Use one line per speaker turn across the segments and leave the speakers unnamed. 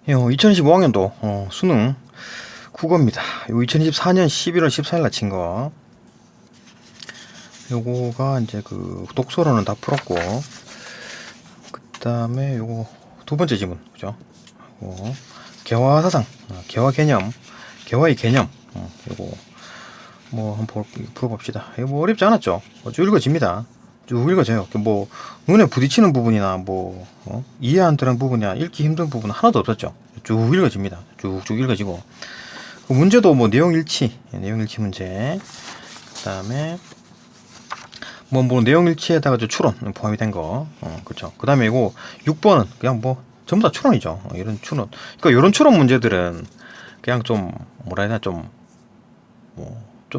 2025학년도 수능 국어입니다. 요 2024년 11월 14일 날 친 거. 요거가 이제 그 독서로는 다 풀었고, 그다음에 요거 두 번째 지문, 그죠? 요거 개화 사상, 개화 개념, 개화의 개념, 요거 뭐 한번 풀어봅시다. 이거 뭐 어렵지 않았죠? 쭉 읽어집니다. 쭉 읽어져요. 뭐 눈에 부딪히는 부분이나 뭐 이해 안 되는 부분이나 읽기 힘든 부분 하나도 없었죠. 쭉 읽어집니다. 쭉쭉 읽어지고 그 문제도 뭐 내용 일치 문제. 그다음에 뭐 내용 일치에다가 추론 포함이 된 거. 그렇죠. 그다음에 이거 6번은 그냥 뭐 전부 다 추론이죠. 이런 추론. 그러니까 이런 추론 문제들은 그냥 좀 뭐라 해야 되나 좀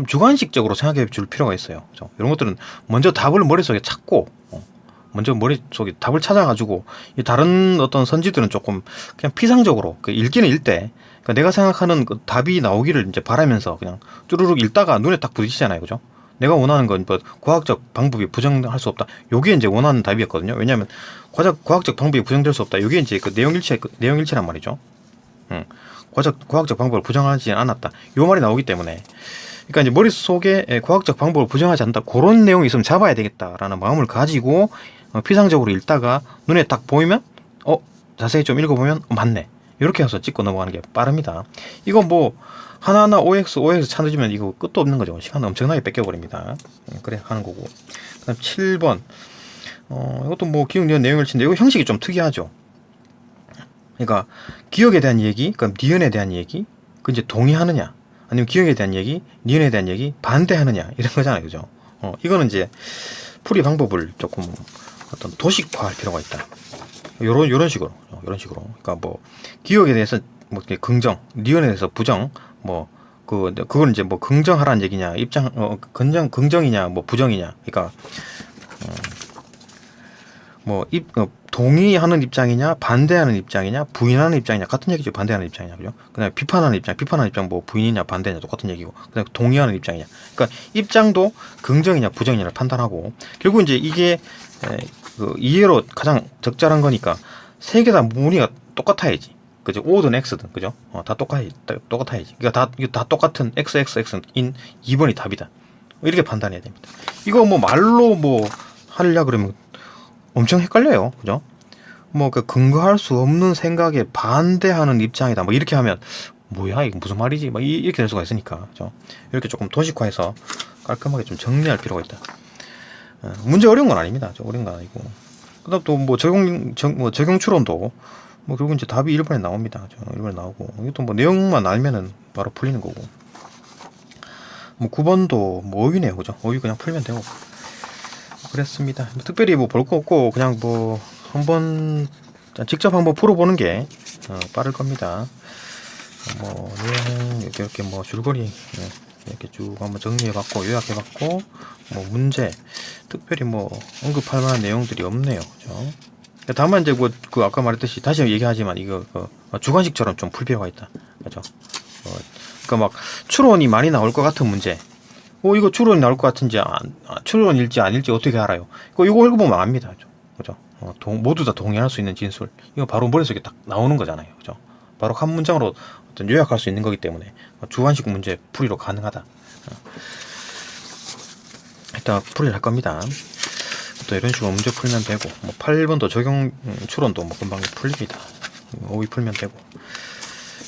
주관식적으로 생각해 줄 필요가 있어요. 그죠? 이런 것들은 먼저 답을 머릿속에 찾고, 먼저 머릿속에 답을 찾아가지고, 이 다른 어떤 선지들은 조금 그냥 피상적으로, 그 읽기는 읽되, 그러니까 내가 생각하는 그 답이 나오기를 이제 바라면서 그냥 쭈루룩 읽다가 눈에 딱 부딪히잖아요. 그죠? 내가 원하는 건 뭐 과학적 방법이 부정할 수 없다. 요게 이제 원하는 답이었거든요. 왜냐하면 과학적 방법이 부정될 수 없다. 요게 이제 그 내용 일치란 말이죠. 과학적 방법을 부정하지 않았다. 요 말이 나오기 때문에. 그러니까 이제 머릿속에 과학적 방법을 부정하지 않는다. 그런 내용이 있으면 잡아야 되겠다라는 마음을 가지고 피상적으로 읽다가 눈에 딱 보이면 자세히 좀 읽어보면 맞네. 이렇게 해서 찍고 넘어가는 게 빠릅니다. 이거 뭐 하나하나 OX 찾으면 이거 끝도 없는 거죠. 시간 엄청나게 뺏겨버립니다. 그래 하는 거고. 그다음 7번 이것도 뭐 기억, 니은, 내용을 치는데 이거 형식이 좀 특이하죠. 그러니까 기억에 대한 얘기, 그러니까 니은에 대한 얘기, 그 이제 동의하느냐, 아니면 기억에 대한 얘기, 니은에 대한 얘기, 반대하느냐 이런 거잖아요, 그죠? 이거는 이제 풀이 방법을 조금 어떤 도식화할 필요가 있다. 요런 식으로. 그러니까 뭐 기억에 대해서 뭐 긍정, 니은에 대해서 부정, 뭐 그건 이제 뭐 긍정하라는 얘기냐, 긍정이냐, 뭐 부정이냐, 그러니까 동의하는 입장이냐, 반대하는 입장이냐, 부인하는 입장이냐, 같은 얘기죠. 반대하는 입장이냐, 그죠? 그 다음에 비판하는 입장, 뭐 부인이냐, 반대냐, 똑같은 얘기고. 그 다음에 동의하는 입장이냐. 그러니까 입장도 긍정이냐, 부정이냐를 판단하고, 결국 이제 이게, 그 이해로 가장 적절한 거니까, 세 개 다 무늬가 똑같아야지. 그죠? O든 X든, 그죠? 다 똑같아야지. 그러니까 이게 다 똑같은 XXX인 2번이 답이다. 이렇게 판단해야 됩니다. 이거 뭐 말로 뭐 하려 그러면 엄청 헷갈려요. 그죠? 뭐, 그 근거할 수 없는 생각에 반대하는 입장이다. 뭐, 이렇게 하면, 뭐야, 이거 무슨 말이지? 뭐, 이렇게 될 수가 있으니까. 그죠? 이렇게 조금 도식화해서 깔끔하게 좀 정리할 필요가 있다. 문제 어려운 건 아닙니다. 어려운 건 아니고. 그 다음 또 뭐, 적용 추론도, 뭐, 결국 이제 답이 1번에 나옵니다. 1번에 나오고. 이것도 뭐, 내용만 알면은 바로 풀리는 거고. 뭐, 9번도 뭐, 어휘네요. 그죠? 어휘 그냥 풀면 되고. 그랬습니다. 특별히 뭐 볼 거 없고 그냥 뭐 한번 직접 한번 풀어보는 게 빠를 겁니다. 뭐 내용 이렇게 뭐 줄거리 이렇게 쭉 한번 정리해봤고 요약해봤고 뭐 문제 특별히 뭐 언급할 만한 내용들이 없네요. 그죠? 다만 이제 그 아까 말했듯이 다시 얘기하지만 이거 주관식처럼 좀 풀 필요가 있다. 그죠? 그러니까 막 추론이 많이 나올 것 같은 문제. 이거 추론이 나올 것 같은지, 추론일지 아닐지 어떻게 알아요? 이거 읽어보면 압니다. 그죠? 모두 다 동의할 수 있는 진술. 이거 바로 머릿속에 딱 나오는 거잖아요. 그죠? 바로 한 문장으로 어떤 요약할 수 있는 거기 때문에 주관식 문제 풀이로 가능하다. 일단 풀이를 할 겁니다. 또 이런 식으로 문제 풀면 되고, 뭐 8번도 적용 추론도 뭐 금방 풀립니다. 5위 풀면 되고.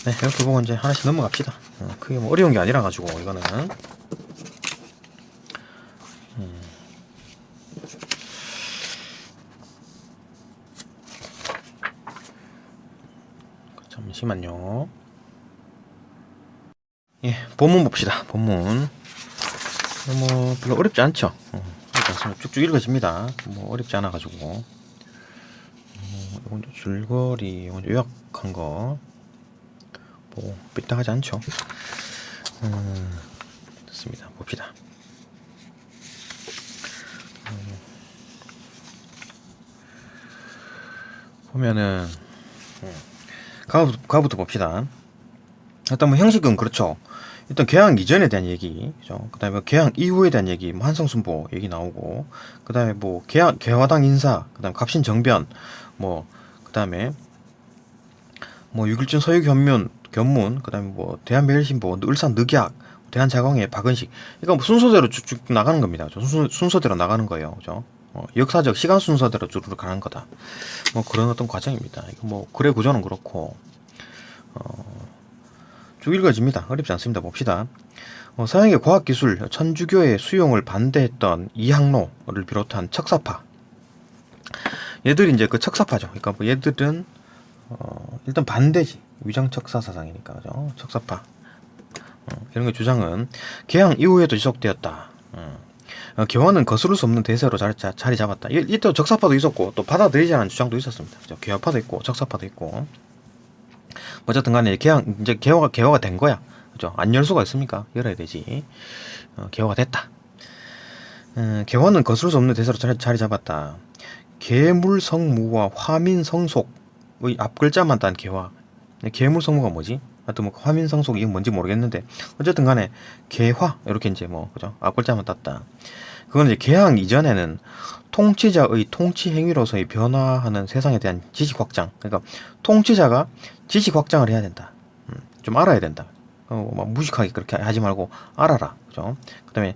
네, 이렇게 보고 이제 하나씩 넘어갑시다. 그게 뭐 어려운 게 아니라 가지고 이거는. 잠시만요. 예, 본문 봅시다. 본문. 뭐 별로 어렵지 않죠. 쭉쭉 읽어집니다. 뭐 어렵지 않아가지고. 이건 줄거리, 이건 요약한 거. 뭐 삐딱하지 않죠. 됐습니다. 봅시다. 보면은 가부터 봅시다. 일단 뭐 형식은 그렇죠. 일단 개항 이전에 대한 얘기, 그 다음에 개항 이후에 대한 얘기, 뭐 한성순보 얘기 나오고, 그 다음에 뭐 개화당 인사, 그 다음에 갑신정변, 뭐, 그 다음에 뭐 육일준 서유견문, 그다음에 뭐 대한매일신보, 울산 늑약, 대한자광의 박은식. 그러니까 뭐 순서대로 쭉쭉 나가는 겁니다. 순서대로 나가는 거예요. 그죠? 역사적 시간 순서대로 쭉 가는 거다. 뭐 그런 어떤 과정입니다. 이거 뭐 글의 구조는 그렇고 쭉 읽어집니다. 어렵지 않습니다. 봅시다. 서양의 과학기술, 천주교의 수용을 반대했던 이항로를 비롯한 척사파. 얘들이 이제 그 척사파죠. 그러니까 뭐 얘들은 일단 반대지. 위장척사 사상이니까, 그죠? 척사파. 이런 게 주장은 개항 이후에도 지속되었다. 개화는 거스를 수 없는 대세로 자리 잡았다. 이때 적사파도 있었고 또 받아들이지 않은 주장도 있었습니다. 그죠? 개화파도 있고 적사파도 있고. 어쨌든 간에 이제 개화가 된 거야. 그죠? 안 열 수가 있습니까? 열어야 되지. 개화가 됐다. 개화는 거스를 수 없는 대세로 자리 잡았다. 계물성무와 화민성속의 앞글자만 딴 개화. 계물성무가 뭐지? 하여튼 뭐 화민성속 이건 뭔지 모르겠는데 어쨌든 간에 개화 이렇게 이제 뭐 그죠? 앞글자만 땄다. 그건 이제 개항 이전에는 통치자의 통치 행위로서의 변화하는 세상에 대한 지식 확장. 그러니까 통치자가 지식 확장을 해야 된다. 좀 알아야 된다. 막 무식하게 그렇게 하지 말고 알아라. 그죠? 그다음에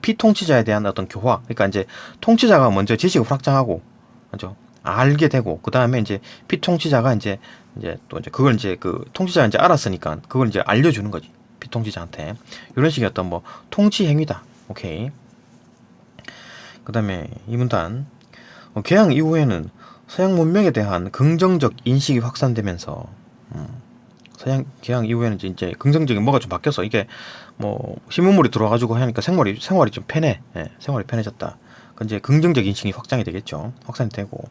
피통치자에 대한 어떤 교화. 그러니까 이제 통치자가 먼저 지식을 확장하고, 그죠? 알게 되고, 그 다음에 이제 피통치자가 이제 또 이제 그걸 이제 그 통치자가 이제 알았으니까 그걸 이제 알려주는 거지. 피통치자한테. 이런 식의 어떤 뭐 통치 행위다. 오케이. 그 다음에 이 문단. 개항 이후에는 서양 문명에 대한 긍정적 인식이 확산되면서, 개항 이후에는 이제 긍정적인 뭐가 좀 바뀌었어. 이게 뭐 신문물이 들어와가지고 하니까 생활이 좀 편해. 생활이 편해졌다. 그 이제 긍정적 인식이 확장이 되겠죠. 확산이 되고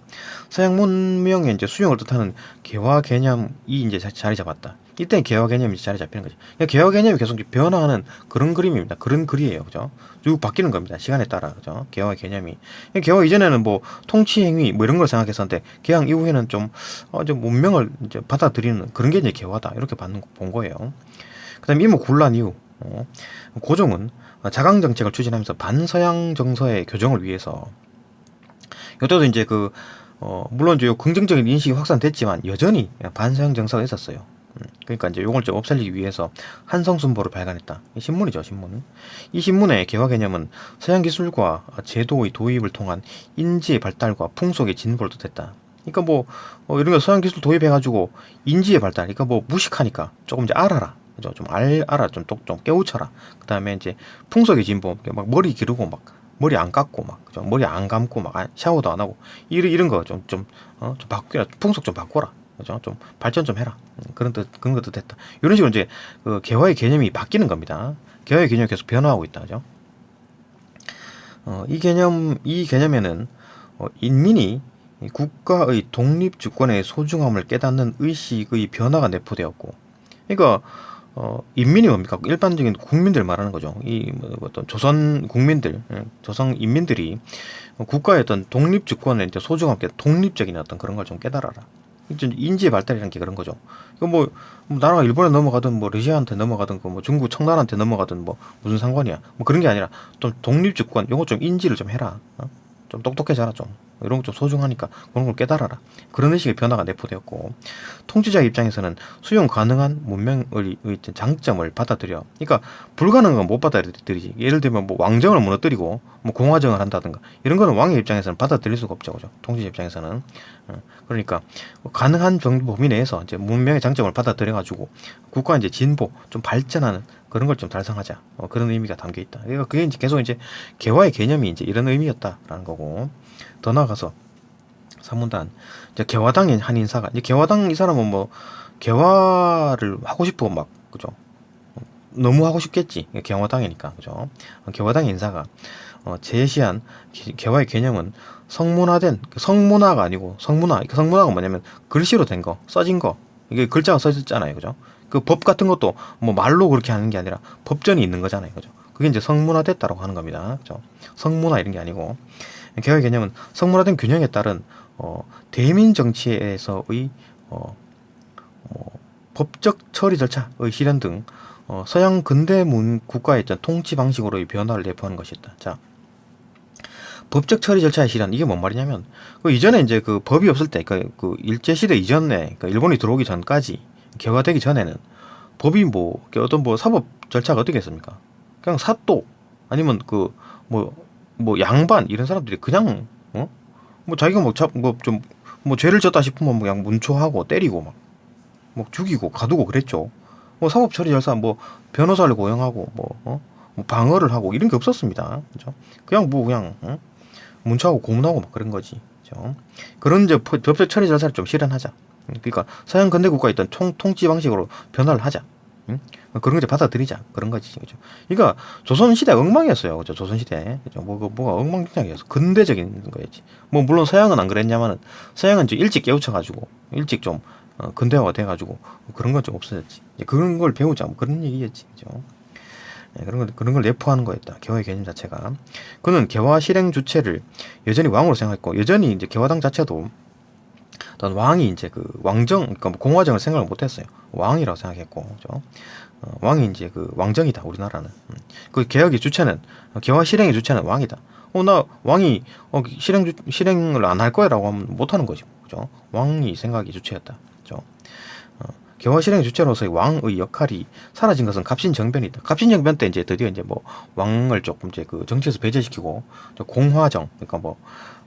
서양 문명의 이제 수용을 뜻하는 개화 개념이 이제 자리 잡았다. 이때 개화 개념이 자리 잡히는 거지. 그러니까 개화 개념이 계속 변화하는 그런 그림입니다. 그런 글이에요, 그죠? 쭉 바뀌는 겁니다. 시간에 따라, 그죠? 개화 개념이. 개화 이전에는 뭐 통치 행위 뭐 이런 걸 생각했었는데 개항 이후에는 좀 문명을 이제 받아들이는 그런 게 이제 개화다. 이렇게 본 거예요. 그다음에 이모 곤란 이후 고종은 자강 정책을 추진하면서 반서양 정서의 교정을 위해서 이때도 이제 물론 이제 긍정적인 인식이 확산됐지만 여전히 반서양 정서가 있었어요. 그러니까 이제 요걸 좀 없애기 위해서 한성순보를 발간했다. 이 신문이죠, 신문. 이 신문의 개화 개념은 서양 기술과 제도의 도입을 통한 인지의 발달과 풍속의 진보를 뜻했다. 그러니까 뭐 이런 거 서양 기술 도입해가지고 인지의 발달. 그러니까 뭐 무식하니까 조금 이제 알아라. 그죠? 좀 알아. 좀 깨우쳐라. 그 다음에 이제 풍속의 진보. 막 머리 기르고 막 머리 안 깎고 막 그죠? 머리 안 감고 막 샤워도 안 하고 이런 거 좀 바꾸라. 풍속 좀 바꿔라. 그죠? 좀 발전 좀 해라. 그런 것도 됐다. 이런 식으로 이제 그 개화의 개념이 바뀌는 겁니다. 개화의 개념이 계속 변화하고 있다. 그죠? 이 개념에는 인민이 국가의 독립 주권의 소중함을 깨닫는 의식의 변화가 내포되었고, 그러니까 인민이 뭡니까? 일반적인 국민들 말하는 거죠. 어떤 조선 국민들, 조선 인민들이 국가의 어떤 독립 주권의 이제 소중함, 독립적인 어떤 그런 걸 좀 깨달아라. 인지의 발달이라는 게 그런 거죠. 이거 뭐 나라가 일본에 넘어가든 뭐 러시아한테 넘어가든 뭐 중국 청나라한테 넘어가든 뭐 무슨 상관이야. 뭐 그런 게 아니라 좀 독립 주권, 요거 좀 인지를 좀 해라. 좀 똑똑해져라 좀. 이런 거 좀 소중하니까 그런 걸 깨달아라. 그런 의식의 변화가 내포되었고 통치자 입장에서는 수용 가능한 문명의 장점을 받아들여. 그러니까 불가능한 건 못 받아들이지. 예를 들면 뭐 왕정을 무너뜨리고 뭐 공화정을 한다든가 이런 거는 왕의 입장에서는 받아들일 수가 없죠, 그죠? 통치자 입장에서는. 그러니까 가능한 정도 범위 내에서 이제 문명의 장점을 받아들여 가지고 국가 이제 진보, 좀 발전하는 그런 걸 좀 달성하자. 그런 의미가 담겨 있다. 그러니까 그게 이제 계속 이제 개화의 개념이 이제 이런 의미였다라는 거고. 더 나아가서 3문단 이제 개화당의 한 인사가 이제 개화당 이 사람은 뭐 개화를 하고 싶어 막 그죠? 너무 하고 싶겠지. 개화당이니까 그죠? 개화당 인사가 제시한 개화의 개념은 성문화가 아니고 성문화가 뭐냐면 글씨로 된 거, 써진 거. 이게 글자가 써졌잖아요, 그죠? 그 법 같은 것도 뭐 말로 그렇게 하는 게 아니라 법전이 있는 거잖아요, 그죠? 그게 이제 성문화됐다라고 하는 겁니다, 그죠? 성문화 이런 게 아니고 개화의 개념은 성문화된 균형에 따른 대민 정치에서의 법적 처리 절차의 실현 등 서양 근대 국가의 통치 방식으로의 변화를 내포하는 것이었다. 자, 법적 처리 절차의 실현 이게 뭔 말이냐면 그 이전에 이제 그 법이 없을 때 그 일제 시대 이전에 그 일본이 들어오기 전까지 개화되기 전에는 법이 뭐 어떤 뭐 사법 절차가 어떻게 했습니까? 그냥 사또 아니면 그 뭐 양반 이런 사람들이 그냥 뭐 자기가 뭐 죄를 졌다 싶으면 뭐 그냥 문초하고 때리고 뭐 죽이고 가두고 그랬죠. 뭐 사법 처리 절차 뭐 변호사를 고용하고 뭐 방어를 하고 이런 게 없었습니다. 그죠? 그냥 문초하고 고문하고 막 그런 거지. 그죠? 그런 이제 법적 처리 절차를 좀 실현하자. 그러니까 서양 근대 국가에 있던 통치 방식으로 변화를 하자. 응? 그런 거 이제 받아들이자. 그런 거지. 그죠? 그러니까 조선시대 엉망이었어요. 그죠? 조선시대. 그죠? 뭐가 엉망진창이었어. 근대적인 거였지. 뭐, 물론 서양은 안 그랬냐면은, 서양은 이제 일찍 깨우쳐가지고, 일찍 좀, 근대화가 돼가지고, 그런 건 좀 없어졌지. 이제 그런 걸 배우자. 뭐 그런 얘기겠지. 그죠? 네, 그런 걸 내포하는 거였다. 개화의 개념 자체가. 그는 개화 실행 주체를 여전히 왕으로 생각했고, 여전히 이제 개화당 자체도 어떤 왕이 이제 그 왕정, 그러니까 뭐 공화정을 생각을 못했어요. 왕이라고 생각했고, 그죠? 왕이 이제 그 왕정이다. 우리나라는. 그 개혁의 주체는 개화 실행의 주체는 왕이다. 나 왕이 실행을 안 할 거야라고 하면 못 하는 거지, 그죠? 왕이 생각이 주체였다, 그죠? 개화 실행 주체로서의 왕의 역할이 사라진 것은 갑신정변이다. 갑신정변 때 이제 드디어 이제 뭐 왕을 조금 이제 그 정치에서 배제시키고 공화정, 그러니까 뭐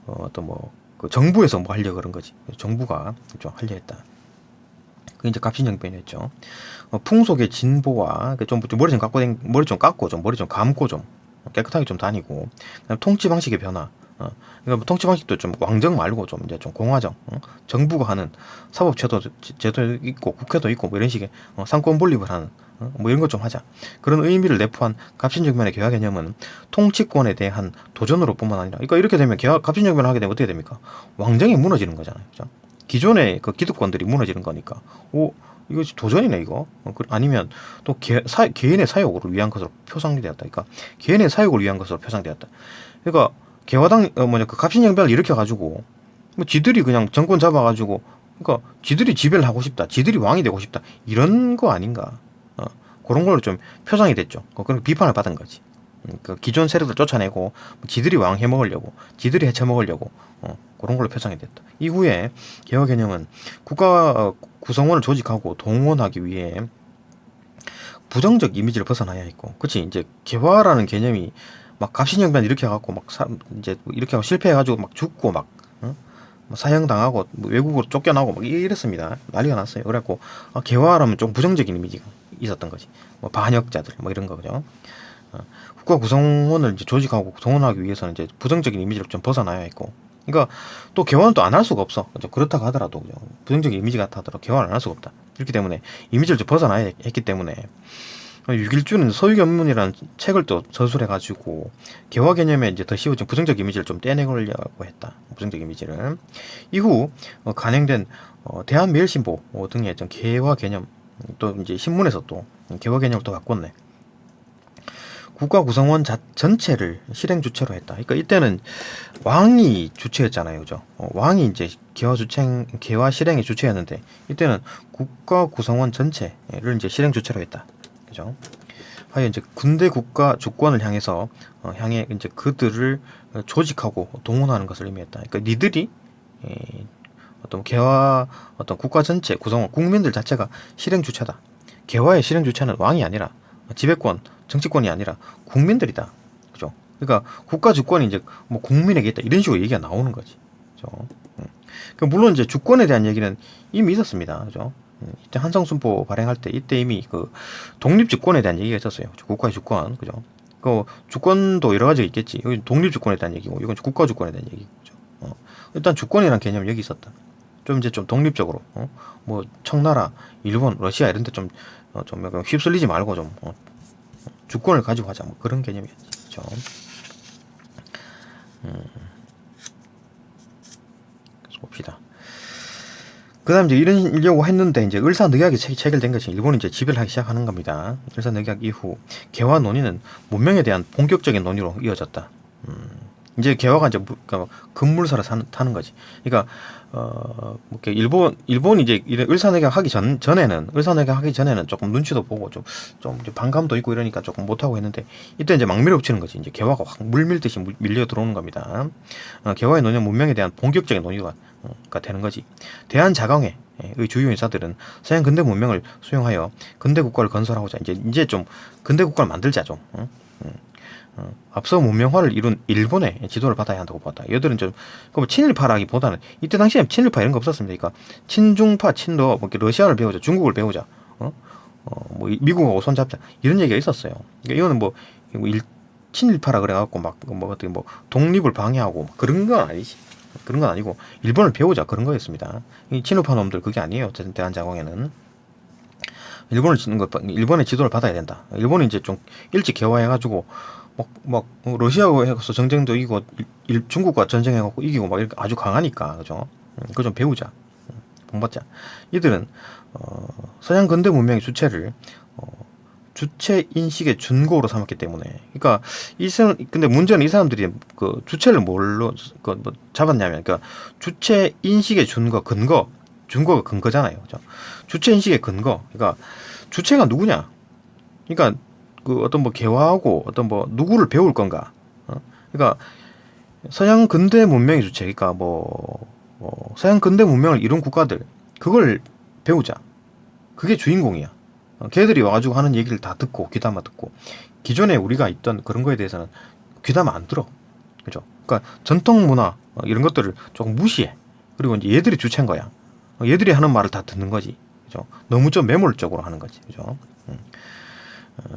어떤 뭐 그 정부에서 뭐 하려 그런 거지. 정부가 좀 하려 했다. 그게 이제 갑신정변이었죠. 풍속의 진보와 좀 머리 좀 깎고 좀 머리 좀 감고 좀 깨끗하게 좀 다니고, 그다음 통치 방식의 변화. 그러니까 뭐 통치 방식도 좀 왕정 말고 좀 이제 좀 공화정, 정부가 하는 사법 제도 있고 국회도 있고 뭐 이런 식의 상권 분립을 하는 뭐 이런 것 좀 하자. 그런 의미를 내포한 갑신정변의 개화 개념은 통치권에 대한 도전으로 뿐만 아니라, 그러니까 이렇게 되면 갑신정변을 하게 되면 어떻게 됩니까? 왕정이 무너지는 거잖아요, 그죠? 기존의 그 기득권들이 무너지는 거니까, 이거 도전이네 이거. 아니면 또 개인의 사욕을 위한 것으로 표상되었다. 그러니까 개인의 사욕을 위한 것으로 표상되었다. 그러니까 개화당 그 갑신정변을 일으켜 가지고 뭐 지들이 그냥 정권 잡아가지고, 그러니까 지들이 지배를 하고 싶다, 지들이 왕이 되고 싶다, 이런 거 아닌가. 그런 걸로 좀 표상이 됐죠. 그런 비판을 받은 거지. 그 기존 세력들 쫓아내고 지들이 왕 해먹으려고, 지들이 해쳐먹으려고 그런 걸로 표상이 됐다. 이후에 개화 개념은 국가 구성원을 조직하고 동원하기 위해 부정적 이미지를 벗어나야 했고, 그치? 이제 개화라는 개념이 막 갑신정변 이렇게 해갖고 이제 이렇게 하고 실패해가지고 막 죽고 막 사형당하고 뭐 외국으로 쫓겨나고 막 이랬습니다. 난리가 났어요. 그래갖고 개화라면 좀 부정적인 이미지가 있었던 거지. 뭐 반역자들 뭐 이런 거, 그죠? 국가 구성원을 이제 조직하고 동원하기 위해서는 이제 부정적인 이미지를 좀 벗어나야 했고, 그러니까 또 개화는 또 안 할 수가 없어. 그렇다고 하더라도 그죠? 부정적인 이미지 같아 하더라도 개화는 안 할 수가 없다. 그렇기 때문에 이미지를 좀 벗어나야 했기 때문에 6.1주는 서유견문이라는 책을 또 저술해가지고 개화 개념에 이제 더 씌워진 부정적 이미지를 좀 떼내려고 했다. 부정적 이미지를. 이후 간행된 대한매일신보 등의 좀 개화 개념, 또 이제 신문에서 또 개화 개념을 또 바꿨네. 국가 구성원 전체를 실행 주체로 했다. 그러니까 이때는 왕이 주체였잖아요, 그죠? 왕이 이제 개화 실행의 주체였는데, 이때는 국가 구성원 전체를 이제 실행 주체로 했다, 그죠? 하여 이제 군대 국가 주권을 향해 이제 그들을 조직하고 동원하는 것을 의미했다. 그러니까 니들이 어떤 개화 어떤 국가 전체 구성원 국민들 자체가 실행 주체다. 개화의 실행 주체는 왕이 아니라 지배권 정치권이 아니라 국민들이다, 그죠? 그러니까 국가 주권이 이제 뭐 국민에게 있다, 이런 식으로 얘기가 나오는 거지, 그죠? 그러니까 물론 이제 주권에 대한 얘기는 이미 있었습니다, 그죠? 이때 한성순보 발행할 때 이때 이미 그 독립 주권에 대한 얘기가 있었어요. 국가의 주권, 그죠? 그 주권도 여러 가지가 있겠지. 여기 독립 주권에 대한 얘기고, 이건 국가 주권에 대한 얘기고, 그죠? 일단 주권이라는 개념이 여기 있었다. 좀 이제 좀 독립적으로, 뭐 청나라, 일본, 러시아 이런 데 좀 약간 휩쓸리지 말고 좀 주권을 가지고 하자, 뭐 그런 개념이었지, 그죠? 그래서 봅시다. 그 다음 이제 이러려고 했는데, 이제 을사늑약이 체결된 것이 일본이 이제 지배를 하기 시작하는 겁니다. 을사늑약 이후 개화 논의는 문명에 대한 본격적인 논의로 이어졌다. 이제 개화가 이제 그러니까 급물살을 타는 거지. 그러니까 뭐 이렇게 일본이 이제 이런 을사늑약 하기 전에는 조금 눈치도 보고 좀 이제 반감도 있고 이러니까 조금 못 하고 했는데 이때 이제 막 밀어붙이는 거지. 이제 개화가 확 물밀듯이 밀려 들어오는 겁니다. 개화의 논의 문명에 대한 본격적인 논의가 되는 거지. 대한자강회의 주요 인사들은 서양 근대 문명을 수용하여 근대 국가를 건설하고자 이제 좀 근대 국가를 만들자 좀. 앞서 문명화를 이룬 일본의 지도를 받아야 한다고 봤다. 얘들은 좀 친일파라기보다는 이때 당시에 친일파 이런 거 없었습니다. 그러니까 친중파, 친러, 뭐 러시아를 배우자, 중국을 배우자, 뭐 미국하고 손잡자 이런 얘기가 있었어요. 그러니까 이거는 뭐 친일파라 그래갖고 뭐 어떻게 뭐 독립을 방해하고 그런 건 아니지. 그런 건 아니고 일본을 배우자 그런 거였습니다. 이 친일파 놈들 그게 아니에요. 어쨌든 대한장공에는 일본의 지도를 받아야 된다. 일본이 이제 좀 일찍 개화해가지고 막 러시아하고 해서 전쟁도 이기고 중국과 전쟁해갖고 이기고 막 이렇게 아주 강하니까 그죠? 그거 좀 배우자, 본받자. 이들은 서양 근대 문명의 주체를 주체 인식의 준고로 삼았기 때문에, 그러니까 근데 문제는 이 사람들이 그 주체를 뭘로 뭐 잡았냐면, 그러니까 주체 인식의 준거가 근거잖아요, 그죠? 주체 인식의 근거, 그러니까 주체가 누구냐? 그러니까 그 어떤 뭐 개화하고 어떤 뭐 누구를 배울 건가? 그러니까 서양 근대 문명의 주체, 그러니까 서양 근대 문명을 이룬 국가들 그걸 배우자. 그게 주인공이야. 걔들이 와가지고 하는 얘기를 다 듣고 귀담아 듣고 기존에 우리가 있던 그런 거에 대해서는 귀담아 안 들어. 그죠? 그러니까 전통 문화 이런 것들을 조금 무시해. 그리고 이제 얘들이 주체인 거야. 얘들이 하는 말을 다 듣는 거지. 그죠? 너무 좀 매몰적으로 하는 거지. 그죠?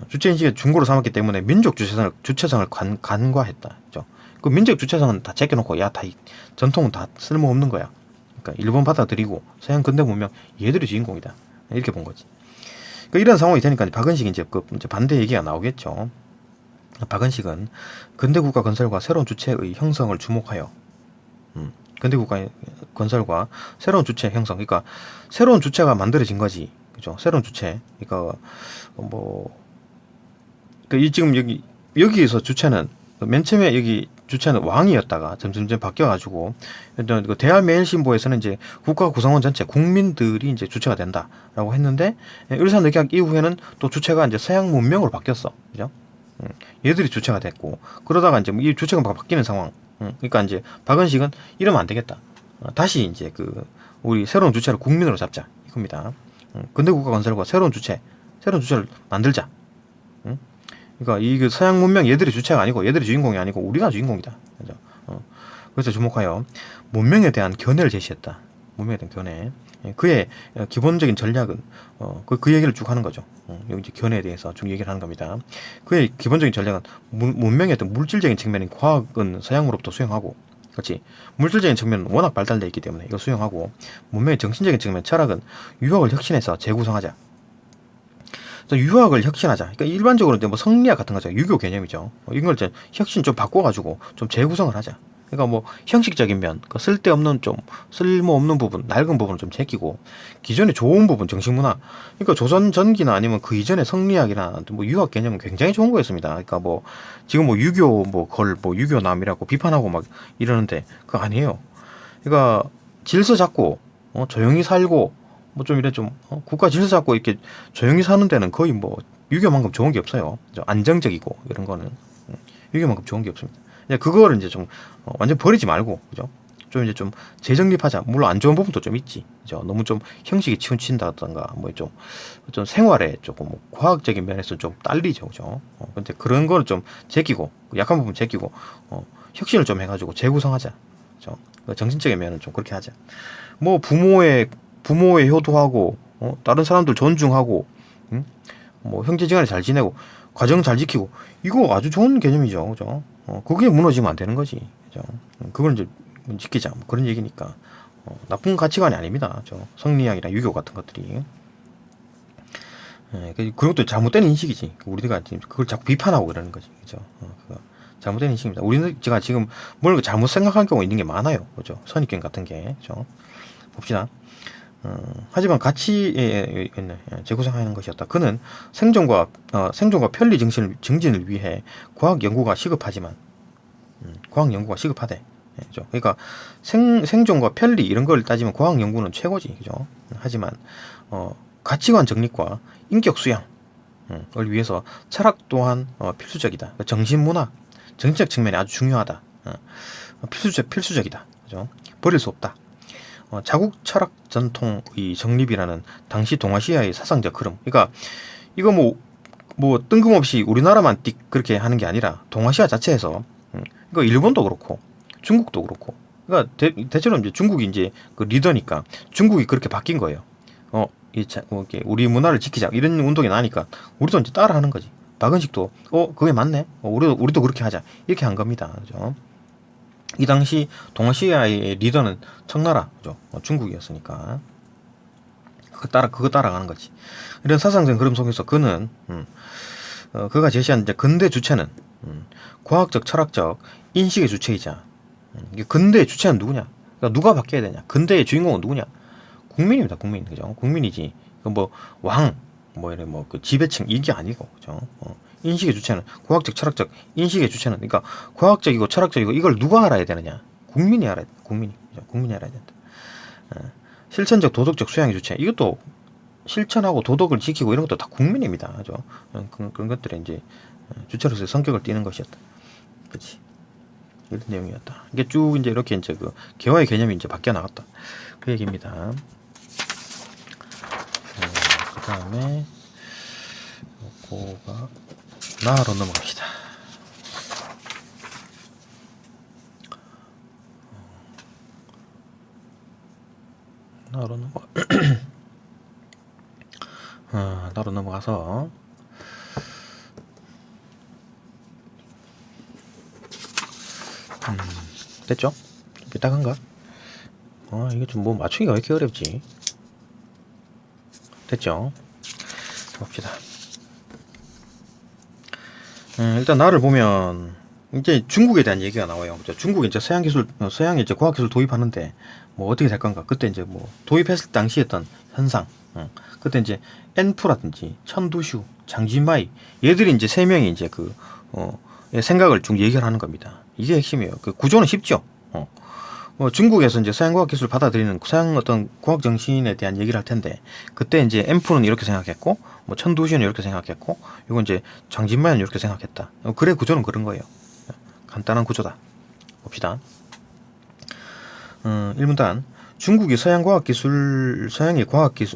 주체인식의 중고로 삼았기 때문에 민족 주체성을 간과했다. 그죠? 그 민족 주체성은 다 제껴놓고 다 전통은 다 쓸모없는 거야. 그러니까 일본 받아들이고 서양 근대 문명 얘들이 주인공이다. 이렇게 본 거지. 그러니까 이런 상황이 되니까 박은식이 이제 반대 얘기가 나오겠죠. 박은식은 근대 국가 건설과 새로운 주체의 형성을 주목하여 근대 국가 건설과 새로운 주체 형성, 그러니까 새로운 주체가 만들어진 거지. 그죠? 새로운 주체. 그러니까 지금 여기에서 주체는 맨 처음에 여기 주체는 왕이었다가 점점 바뀌어가지고 대한매일신보에서는 이제 국가 구성원 전체 국민들이 이제 주체가 된다라고 했는데 을사늑약 이후에는 또 주체가 이제 서양 문명으로 바뀌었어, 그죠? 얘들이 주체가 됐고 그러다가 이제 이 주체가 바뀌는 상황. 그러니까 이제 박은식은 이러면 안 되겠다. 다시 이제 우리 새로운 주체를 국민으로 잡자 이겁니다. 근대 국가 건설과 새로운 주체를 만들자. 그러니까 이 서양 문명 얘들이 주체가 아니고 얘들이 주인공이 아니고 우리가 주인공이다. 그죠? 그래서 주목하여 문명에 대한 견해를 제시했다. 문명에 대한 견해. 그의 기본적인 전략은 그 얘기를 쭉 하는 거죠. 여기 이제 견해에 대해서 쭉 얘기를 하는 겁니다. 그의 기본적인 전략은 문명의 어떤 물질적인 측면인 과학은 서양으로부터 수용하고, 그렇지? 물질적인 측면은 워낙 발달되어 있기 때문에 이거 수용하고, 문명의 정신적인 측면, 철학은 유학을 혁신해서 재구성하자. 유학을 혁신하자. 그러니까 일반적으로 뭐 성리학 같은 거죠. 유교 개념이죠. 이걸 좀 혁신 좀 바꿔가지고 좀 재구성을 하자. 그러니까 뭐 형식적인 면, 쓸데없는 좀 쓸모없는 부분, 낡은 부분을 좀 제끼고 기존의 좋은 부분, 정신문화. 그러니까 조선 전기나 아니면 그 이전의 성리학이나 뭐 유학 개념은 굉장히 좋은 거였습니다. 그러니까 지금 유교 유교남이라고 비판하고 막 이러는데 그거 아니에요. 그러니까 질서 잡고 조용히 살고 좀 이래 국가 질서 잡고 이렇게 조용히 사는 데는 거의 유교만큼 좋은 게 없어요. 안정적이고 이런 거는 유교만큼 좋은 게 없습니다. 그거를 이제 좀 완전 버리지 말고, 그죠? 좀 이제 좀 재정립하자. 물론 안 좋은 부분도 좀 있지, 그죠? 너무 좀 형식에 치우친다던가 좀 생활에 조금 과학적인 면에서 좀 딸리죠, 그죠? 근데 그런 거를 좀 제끼고 약한 부분 제끼고 혁신을 좀 해가지고 재구성하자, 그죠? 정신적인 면은 좀 그렇게 하자. 부모의 효도하고 다른 사람들 존중하고 형제지간에 잘 지내고 가정 잘 지키고 이거 아주 좋은 개념이죠, 그죠? 그게 무너지면 안 되는 거지, 그죠? 그걸 이제 지키자 그런 얘기니까 나쁜 가치관이 아닙니다. 성리학이나 유교 같은 것들이 그런 것도 잘못된 인식이지. 우리가 지금 그걸 자꾸 비판하고 그러는 거지, 그죠? 그거 잘못된 인식입니다. 우리는 제가 지금 뭘 잘못 생각한 경우가 있는 게 많아요, 그죠? 선입견 같은 게, 그죠? 봅시다. 하지만 가치에 재구성하는 것이었다. 그는 생존과 편리 증진을 위해 과학 연구가 시급하지만 과학 연구가 시급하대. 그죠? 그러니까 생존과 편리 이런 걸 따지면 과학 연구는 최고지. 그죠? 하지만 가치관 정립과 인격 수양을 위해서 철학 또한 필수적이다. 정신문화, 정신적 측면이 아주 중요하다. 필수적이다. 그죠? 버릴 수 없다. 자국 철학 전통의 정립이라는 당시 동아시아의 사상적 흐름. 그러니까 이거 뭐 뜬금없이 우리나라만 그렇게 하는 게 아니라 동아시아 자체에서 이거 일본도 그렇고 중국도 그렇고 그러니까 대체로 이제 중국이 이제 그 리더니까 중국이 그렇게 바뀐 거예요. 우리 문화를 지키자 이런 운동이 나니까 우리도 이제 따라하는 거지. 박은식도 그게 맞네. 우리도 그렇게 하자 이렇게 한 겁니다. 그죠? 이 당시 동아시아의 리더는 청나라, 그죠? 중국이었으니까 그거 따라가는 거지. 이런 사상적 흐름 속에서 그는 그가 제시한 이제 근대 주체는 과학적, 철학적 인식의 주체이자 근대의 주체는 누구냐? 그러니까 누가 바뀌어야 되냐? 근대의 주인공은 누구냐? 국민입니다. 국민, 그죠? 국민이지. 뭐 왕, 그 지배층 이게 아니고, 그죠? 인식의 주체는 과학적, 철학적 인식의 주체는 그러니까 과학적이고 철학적이고 이걸 누가 알아야 되느냐? 국민이 알아야 돼. 국민이 알아야 된다. 실천적 도덕적 수양의 주체 이것도 실천하고 도덕을 지키고 이런 것도 다 국민입니다. 그죠? 그런 것들이 이제 주체로서의 성격을 띠는 것이었다. 그렇지? 이런 내용이었다. 이게 쭉 이제 이렇게 이제 그 개화의 개념이 이제 바뀌어 나갔다. 그 얘기입니다. 그 다음에 요거가 나로 넘어갑시다. 나로 넘어가서 됐죠? 삐딱한가? 이게 좀 뭐 맞추기가 왜 이렇게 어렵지? 됐죠? 봅시다. 일단 나를 보면 이제 중국에 대한 얘기가 나와요. 그죠? 중국이 이제 서양에 이제 과학기술 도입하는데 뭐 어떻게 될 건가? 그때 이제 뭐 도입했을 당시 했던 현상. 그때 이제 엔푸라든지 천두슈, 장진마이 얘들이 이제 세 명이 이제 생각을 쭉 얘기를 하는 겁니다. 이게 핵심이에요. 그 구조는 쉽죠. 중국에서 이제 서양 과학 기술 받아들이는 서양 어떤 과학 정신에 대한 얘기를 할 텐데 그때 이제 엠프는 이렇게 생각했고 뭐 천두시는 이렇게 생각했고 이건 이제 장진마이는 이렇게 생각했다. 그래 구조는 그런 거예요. 간단한 구조다. 봅시다. 1문단 중국이 서양의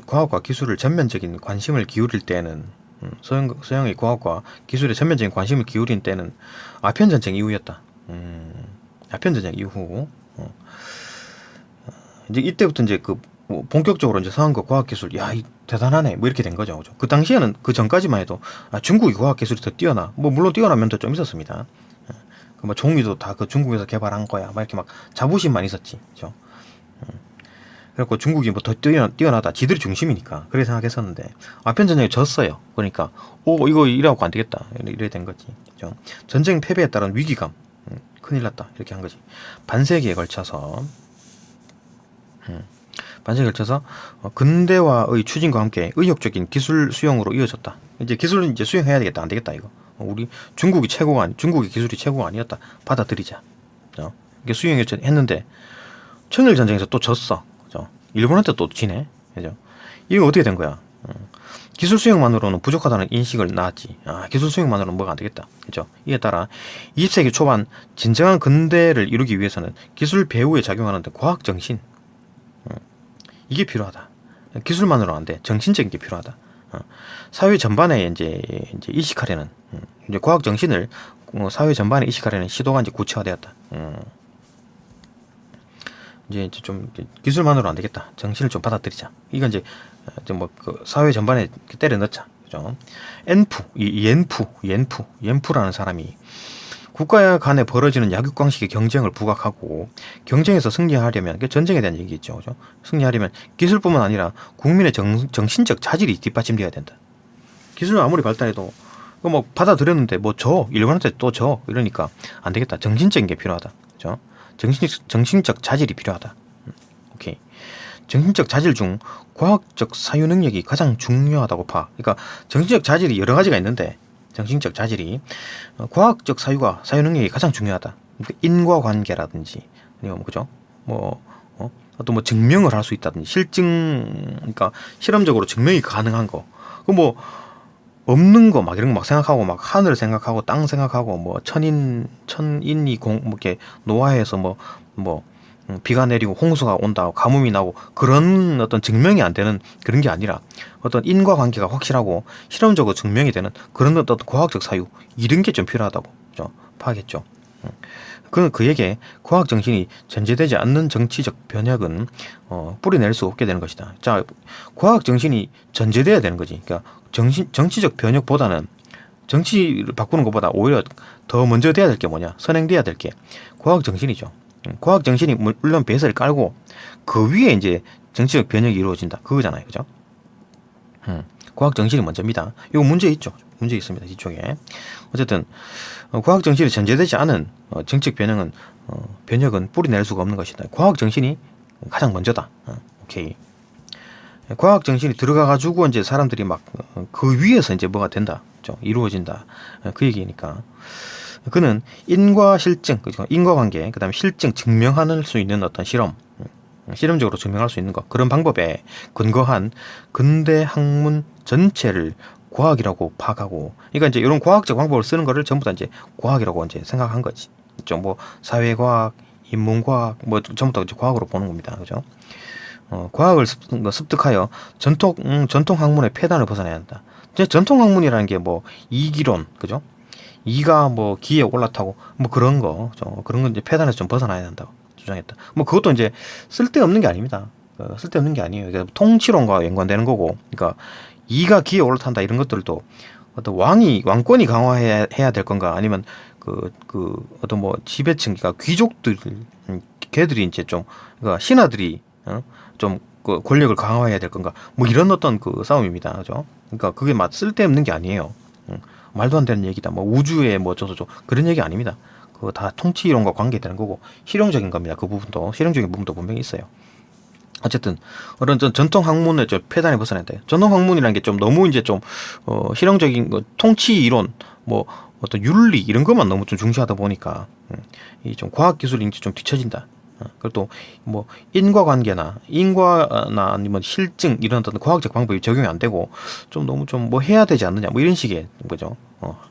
과학과 기술을 전면적인 관심을 기울일 때는 서양의 과학과 기술에 전면적인 관심을 기울인 때는 아편전쟁 이후였다. 아편전쟁 이후 이제 이때부터 이제 뭐 본격적으로 이제 서양과 과학기술 대단하네 뭐 이렇게 된 거죠. 그죠? 그 당시에는 그 전까지만 해도 중국이 과학기술이 더 뛰어나 뭐 물론 뛰어난 면도 좀 있었습니다. 뭐 종이도 다 그 중국에서 개발한 거야 막 이렇게 막 자부심만 있었지. 그죠? 그래갖고 중국이 뭐 더 뛰어나다 지들이 중심이니까 그렇게 생각했었는데 아편전쟁에 졌어요. 그러니까 이거 이래갖고 안 되겠다 이래 된 거지. 그죠? 전쟁 패배에 따른 위기감 큰일 났다 이렇게 한 거지. 반세기에 걸쳐서 근대화의 추진과 함께 의욕적인 기술 수용으로 이어졌다. 이제 기술은 이제 수용해야 되겠다. 안 되겠다 이거. 우리 중국의 기술이 최고가 아니었다. 받아들이자. 그죠? 이게 수용했는데 청일 전쟁에서 또 졌어. 그죠? 일본한테 또 지네. 그죠? 이거 어떻게 된 거야? 기술 수용만으로는 부족하다는 인식을 낳았지. 기술 수용만으로는 뭐가 안 되겠다. 그죠? 이에 따라 20세기 초반 진정한 근대를 이루기 위해서는 기술 배후에 작용하는 과학 정신 이게 필요하다. 기술만으로는 안 돼. 정신적인 게 필요하다. 사회 전반에 이제 이식하려는 이제 과학 정신을 사회 전반에 이식하려는 시도가 이제 구체화되었다. 이제 좀 기술만으로 안 되겠다. 정신을 좀 받아들이자. 이건 이제 그 사회 전반에 때려 넣자. 그죠? 옌푸라는 사람이 국가 간에 벌어지는 약육강식의 경쟁을 부각하고 경쟁에서 승리하려면 전쟁에 대한 얘기겠죠. 그죠? 승리하려면 기술뿐만 아니라 국민의 정신적 자질이 뒷받침되어야 된다. 기술은 아무리 발달해도 뭐 받아들였는데 일본한테 또 이러니까 안 되겠다. 정신적인 게 필요하다. 그죠? 정신적 자질이 필요하다. 오케이. 정신적 자질 중 과학적 사유 능력이 가장 중요하다고 봐. 그러니까 정신적 자질이 여러 가지가 있는데 정신적 자질이 과학적 사유 능력이 가장 중요하다. 그러니까 인과관계라든지 아니면 그죠? 뭐 어떤 뭐 증명을 할 수 있다든지 실증 그러니까 실험적으로 증명이 가능한 거. 그 뭐 없는 거 막 이런 거 막 생각하고 막 하늘 생각하고 땅 생각하고 뭐 천인이 뭐 이렇게 노화해서 뭐 비가 내리고 홍수가 온다 가뭄이 나고 그런 어떤 증명이 안 되는 그런 게 아니라 어떤 인과관계가 확실하고 실험적으로 증명이 되는 그런 어떤 과학적 사유 이런 게 좀 필요하다고 좀 파악했죠. 그에게 과학 정신이 전제되지 않는 정치적 변혁은 뿌리낼 수 없게 되는 것이다. 자, 과학 정신이 전제돼야 되는 거지. 그러니까 정치적 변혁보다는 정치를 바꾸는 것보다 오히려 더 먼저 돼야 될 게 뭐냐? 선행돼야 될 게 과학 정신이죠. 과학 정신이 물론 베이스를 깔고 그 위에 이제 정치적 변혁이 이루어진다. 그거잖아요, 그죠? 과학 정신이 먼저입니다. 이거 문제 있죠? 문제 있습니다. 이쪽에. 어쨌든 과학 정신이 전제되지 않은 정책 변혁은 뿌리낼 수가 없는 것이다. 과학 정신이 가장 먼저다. 오케이. 과학 정신이 들어가가지고 이제 사람들이 막 그 위에서 이제 뭐가 된다, 이루어진다. 그 얘기니까. 그는 인과 실증, 인과관계, 그다음에 실증 증명할 수 있는 어떤 실험적으로 증명할 수 있는 것 그런 방법에 근거한 근대 학문 전체를 과학이라고 파악하고, 그러니까 이제 이런 과학적 방법을 쓰는 거를 전부 다 이제 과학이라고 이제 생각한 거지. 좀 뭐 사회과학, 인문과학 뭐 전부 다 이제 과학으로 보는 겁니다. 그죠? 과학을 습득하여 전통 학문의 폐단을 벗어나야 한다. 이제 전통 학문이라는 게 뭐 이기론, 그죠? 이가 뭐 기에 올라타고 뭐 그런 거, 그런 건 이제 폐단에서 좀 벗어나야 한다고 주장했다. 뭐 그것도 이제 쓸데없는 게 아닙니다. 쓸데없는 게 아니에요. 그러니까 통치론과 연관되는 거고, 그러니까 이가 기에 올라탄다 이런 것들도 어떤 왕권이 강화해야 될 건가, 아니면 어떤 뭐 지배층, 그러니까 귀족들, 걔들이 이제 좀, 그러니까 신하들이 좀 그 권력을 강화해야 될 건가, 뭐 이런 어떤 그 싸움입니다. 그죠? 그러니까 그게 쓸데없는 게 아니에요. 말도 안 되는 얘기다. 뭐 우주에 뭐 어쩌고저쩌고 그런 얘기 아닙니다. 그거 다 통치 이론과 관계되는 거고 실용적인 겁니다. 그 부분도 실용적인 부분도 분명히 있어요. 어쨌든 그런 전통 학문의 폐단에 벗어나야 돼. 전통 학문이라는 게 좀 너무 이제 좀 실용적인 거, 통치 이론, 뭐 어떤 윤리 이런 것만 너무 좀 중시하다 보니까 이 좀 과학 기술이 이제 좀 뒤처진다. 그리고 또 뭐 인과나 아니면 실증 이런 어떤 과학적 방법이 적용이 안 되고 좀 너무 좀 뭐 해야 되지 않느냐 뭐 이런 식의 거죠.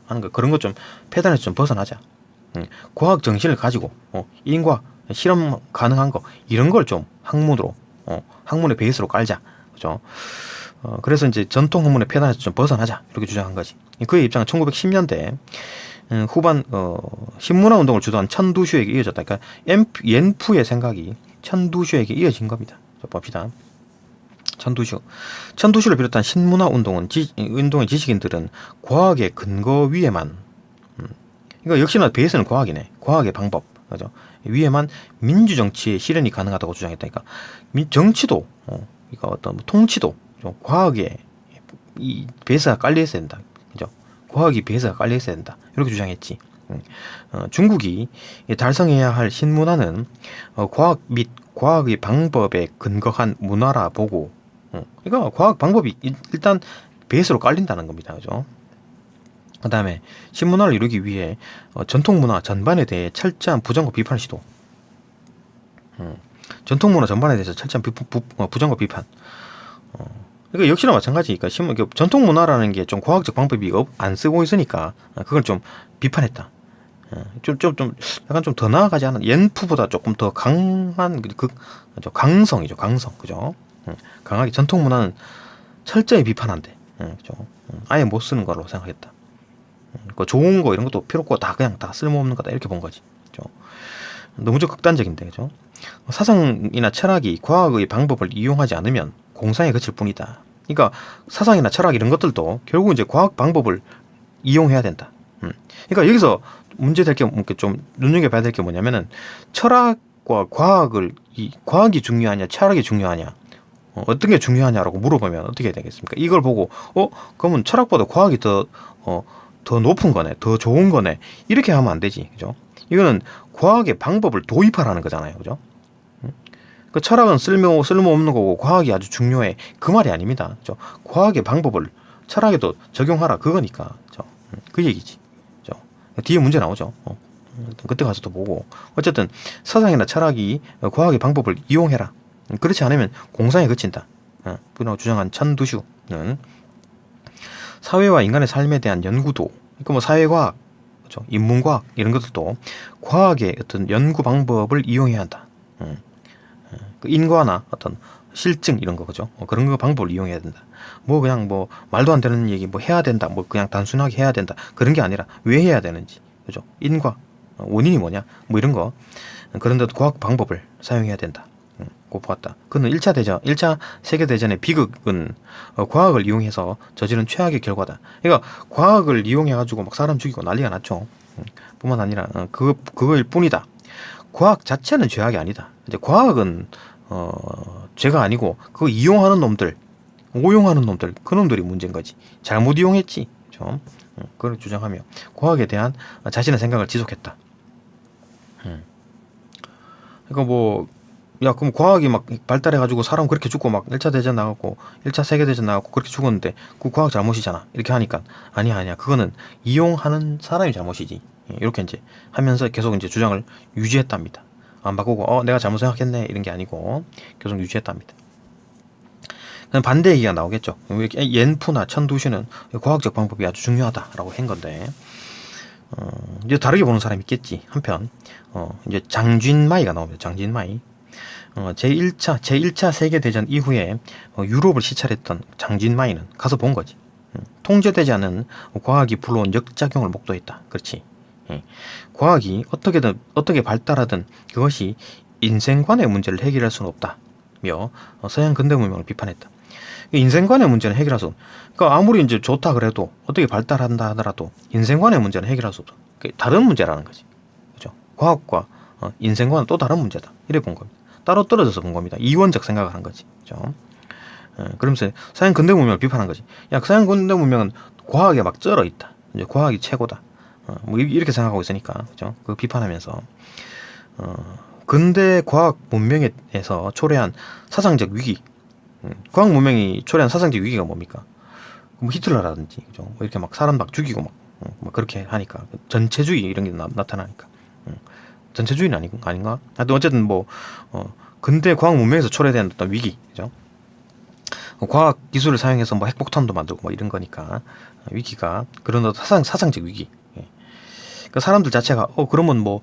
하는 거 그런 거 좀 폐단에서 좀 벗어나자. 과학 정신을 가지고 인과 실험 가능한 거 이런 걸 좀 학문으로 학문의 베이스로 깔자. 그죠? 그래서 이제 전통 학문의 폐단에서 좀 벗어나자 이렇게 주장한 거지. 그의 입장은 1910년대 후반 신문화 운동을 주도한 천두슈에게 이어졌다. 그러니까 옌푸의 생각이 천두슈에게 이어진 겁니다. 봅시다. 천두슈를 비롯한 신문화 운동의 지식인들은 과학의 근거 위에만, 그러니까 역시나 베이스는 과학이네. 과학의 방법, 그죠? 위에만 민주정치의 실현이 가능하다고 주장했다. 그러니까 정치도, 그러니까 어떤 통치도 과학에 이 베이스가 깔려 있어야 된다. 그죠? 과학이 베이스가 깔려 있어야 된다. 이렇게 주장했지. 중국이 달성해야 할 신문화는 과학 및 과학의 방법에 근거한 문화라 보고, 그러니까 과학 방법이 일단 베이스로 깔린다는 겁니다. 그죠? 그 다음에 신문화를 이루기 위해 전통 문화 전반에 대해 철저한 부정과 비판을 시도. 전통 문화 전반에 대해서 철저한 부정과 비판. 그러니까 역시나 마찬가지. 그러니까 전통 문화라는 게 좀 과학적 방법이 안 쓰고 있으니까 그걸 좀 비판했다. 좀 약간 좀 더 나아가지 않은 옌푸보다 조금 더 강한 강성이죠. 강성, 그죠? 강하게 전통 문화는 철저히 비판한대. 그죠? 아예 못 쓰는 거로 생각했다. 그 좋은 거 이런 것도 필요 없고 다 그냥 다 쓸모없는 거다 이렇게 본 거지. 그죠? 너무 좀 극단적인데, 그죠? 사상이나 철학이 과학의 방법을 이용하지 않으면 공상에 그칠 뿐이다. 그러니까 사상이나 철학 이런 것들도 결국 이제 과학 방법을 이용해야 된다. 그러니까 여기서 문제될 게 좀 눈여겨봐야 될 게 뭐냐면은 철학과 과학이 중요하냐 철학이 중요하냐 어떤 게 중요하냐라고 물어보면 어떻게 해야 되겠습니까? 이걸 보고 그러면 철학보다 과학이 더 높은 거네, 더 좋은 거네 이렇게 하면 안 되지, 그죠? 이거는 과학의 방법을 도입하라는 거잖아요, 그죠? 그 철학은 쓸모없는 거고 과학이 아주 중요해 그 말이 아닙니다. 그죠? 과학의 방법을 철학에도 적용하라 그거니까, 그죠? 그 얘기지. 그죠? 뒤에 문제 나오죠. 그때 가서 또 보고 어쨌든 사상이나 철학이 과학의 방법을 이용해라. 그렇지 않으면 공상에 그친다. 라고 주장한 천두슈는 사회와 인간의 삶에 대한 연구도, 그러니까 뭐 사회과학, 그렇죠? 인문과학 이런 것들도 과학의 어떤 연구 방법을 이용해야 한다. 그 인과나 어떤 실증 이런 거 그죠? 그런 거 방법을 이용해야 된다. 뭐 그냥 뭐 말도 안 되는 얘기 뭐 해야 된다. 뭐 그냥 단순하게 해야 된다. 그런 게 아니라 왜 해야 되는지, 그죠? 인과 원인이 뭐냐? 뭐 이런 거 그런 데도 과학 방법을 사용해야 된다. 고 보았다. 그는 1차 세계대전의 비극은 과학을 이용해서 저지른 최악의 결과다. 그러니까 과학을 이용해가지고 막 사람 죽이고 난리가 났죠. 뿐만 아니라 그거일 뿐이다. 과학 자체는 죄악이 아니다. 이제 과학은 죄가 아니고 그거 이용하는 놈들, 오용하는 놈들, 그 놈들이 문제인 거지. 잘못 이용했지. 좀 그걸 주장하며 과학에 대한 자신의 생각을 지속했다. 그러니까 뭐 야, 그럼 과학이 막 발달해가지고 사람 그렇게 죽고 막 1차 대전 나갔고 1차 세계대전 나갔고 그렇게 죽었는데 그 과학 잘못이잖아. 이렇게 하니까 아니야. 그거는 이용하는 사람이 잘못이지. 이렇게 이제 하면서 계속 이제 주장을 유지했답니다. 안 바꾸고 내가 잘못 생각했네 이런 게 아니고 계속 유지했답니다. 반대 얘기가 나오겠죠. 옌푸나 천두슈는 과학적 방법이 아주 중요하다라고 한 건데 이제 다르게 보는 사람이 있겠지. 한편 이제 장쥔마이가 나옵니다. 장쥔마이. 제1차 세계대전 이후에 유럽을 시찰했던 장진마이는 가서 본 거지. 통제되지 않은 과학이 불러온 역작용을 목도했다. 그렇지. 과학이 어떻게 발달하든 그것이 인생관의 문제를 해결할 수는 없다며 서양 근대 문명을 비판했다. 인생관의 문제는 해결할 수 없다. 그러니까 아무리 이제 좋다 그래도 어떻게 발달한다 하더라도 인생관의 문제는 해결할 수 없다. 다른 문제라는 거지. 그죠? 과학과 인생관은 또 다른 문제다. 이래 본 겁니다. 따로 떨어져서 본 겁니다. 이원적 생각을 한 거지. 그죠? 그러면서 서양 근대 문명을 비판한 거지. 야, 서양 근대 문명은 과학에 막 쩔어 있다. 이제 과학이 최고다. 뭐 이렇게 생각하고 있으니까, 그죠? 그 비판하면서 근대 과학 문명에서 초래한 사상적 위기, 과학 문명이 초래한 사상적 위기가 뭡니까? 뭐 히틀러라든지, 그죠? 뭐 이렇게 막 사람 막 죽이고 막 그렇게 하니까 전체주의 이런 게 나타나니까. 전체주의는 아닌가? 하여튼 어쨌든 뭐 근대 과학 문명에서 초래된 어떤 위기, 그죠? 과학 기술을 사용해서 뭐 핵폭탄도 만들고 뭐 이런 거니까 위기가 그런 어떤 사상적 위기. 그 사람들 자체가 그러면 뭐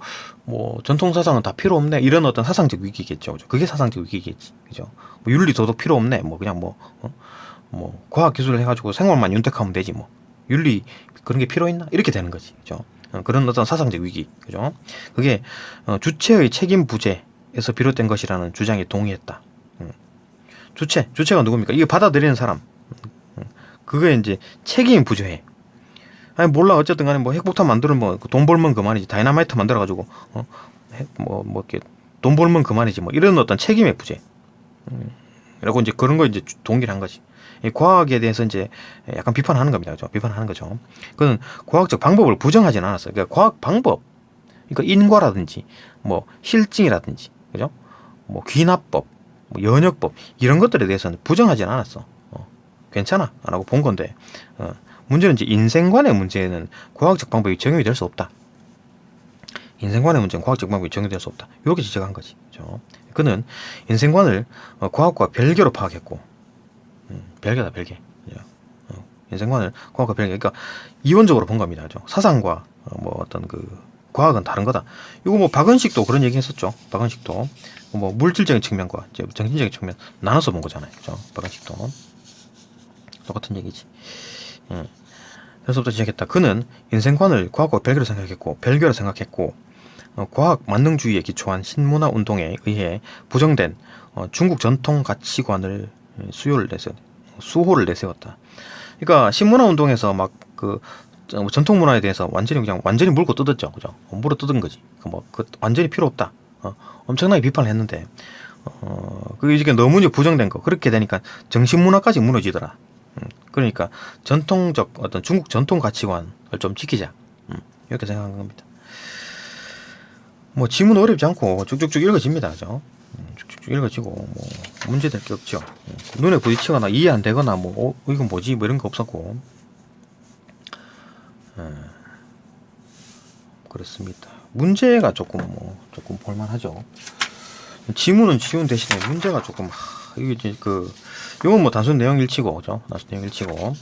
전통 사상은 다 필요 없네 이런 어떤 사상적 위기겠죠, 그죠? 그게 사상적 위기겠지, 그죠? 뭐 윤리 도덕 필요 없네, 뭐 그냥 뭐 과학 기술을 해가지고 생활만 윤택하면 되지 뭐 윤리 그런 게 필요 있나 이렇게 되는 거지, 그죠? 그런 어떤 사상적 위기, 그죠? 그게 주체의 책임 부재에서 비롯된 것이라는 주장에 동의했다. 주체가 누굽니까? 이거 받아들이는 사람. 그게 이제 책임 부재해. 아니 몰라 어쨌든 간에 뭐 핵폭탄 만들면 뭐 돈 벌면 그만이지. 다이나마이트 만들어 가지고 이렇게 돈 벌면 그만이지. 뭐 이런 어떤 책임의 부재. 라고 이제 그런 거 이제 동의를 한 거지. 이 과학에 대해서 이제 약간 비판하는 겁니다. 그죠? 비판하는 거죠. 그건 과학적 방법을 부정하지는 않았어요. 그러니까 과학 방법, 그러니까 인과라든지, 뭐 실증이라든지, 그죠? 뭐 귀납법, 뭐 연역법 이런 것들에 대해서는 부정하지는 않았어. 괜찮아라고 본 건데 문제는 이제 인생관의 문제는 과학적 방법이 적용이 될 수 없다. 인생관의 문제는 과학적 방법이 적용될 수 없다. 이렇게 지적한 거지. 그죠? 그는 인생관을 과학과 별개로 파악했고, 별개다 별개. 인생관을 과학과 별개. 그러니까 이원적으로 본 겁니다. 그죠? 사상과 뭐 어떤 그 과학은 다른 거다. 이거 뭐 박은식도 그런 얘기 했었죠. 박은식도 뭐 물질적인 측면과 정신적인 측면 나눠서 본 거잖아요. 그죠? 박은식도 똑같은 얘기지. 그래서부터 시작했다. 그는 인생관을 과학과 별개로 생각했고 과학 만능주의에 기초한 신문화 운동에 의해 부정된 중국 전통 가치관을 수호를 내세웠다. 그러니까 신문화 운동에서 막 그 전통 문화에 대해서 완전히 물고 뜯었죠, 그죠? 물어 뜯은 거지. 완전히 필요 없다. 엄청나게 비판을 했는데 그게 이게 너무 부정된 거. 그렇게 되니까 정신 문화까지 무너지더라. 그러니까 전통적 어떤 중국 전통 가치관을 좀 지키자. 이렇게 생각한 겁니다. 뭐 지문 어렵지 않고 쭉쭉쭉 읽어집니다. 그죠? 쭉쭉쭉 읽어지고 뭐 문제될 게 없죠. 눈에 부딪히거나 이해 안 되거나 뭐 이건 뭐지 뭐 이런 거 없었고 그렇습니다. 문제가 조금 볼만하죠. 지문은 쉬운 대신에 문제가 조금 이게 이제 요건 뭐 단순 내용 일치고, 그죠? 단순 내용 일치고,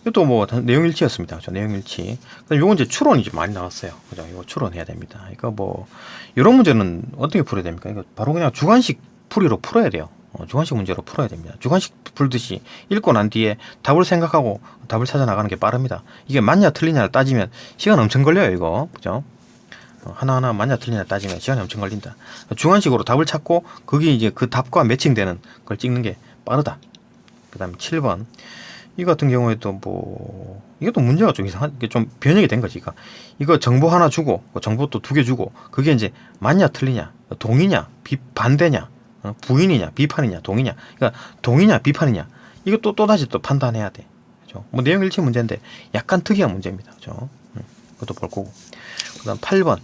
이것도 뭐 내용 일치였습니다. 그죠? 내용 일치. 요건 이제 추론이 좀 많이 나왔어요. 그죠? 이거 추론해야 됩니다. 그러니까 뭐 이런 문제는 어떻게 풀어야 됩니까? 이거 바로 그냥 주관식 풀이로 풀어야 돼요. 주관식 문제로 풀어야 됩니다. 주관식 풀듯이 읽고 난 뒤에 답을 생각하고 답을 찾아 나가는 게 빠릅니다. 이게 맞냐 틀리냐를 따지면 시간 엄청 걸려요, 이거. 그죠? 하나하나 맞냐 틀리냐 따지면 시간이 엄청 걸린다. 주관식으로 답을 찾고 거기 이제 그 답과 매칭되는 걸 찍는 게 빠르다. 그 다음에 7번. 이 같은 경우에도 뭐 이것도 문제가 좀 이상한 게 좀 변형이 된 거지. 그러니까 이거 정보 하나 주고 정보 또 2개 주고 그게 이제 맞냐 틀리냐, 동의냐, 반대냐, 부인이냐, 비판이냐, 동의냐. 그러니까 동의냐, 비판이냐. 이것도 또다시 또 판단해야 돼. 그죠? 뭐 내용 일치 문제인데 약간 특이한 문제입니다. 그죠? 그것도 볼 거고. 그다음 8번.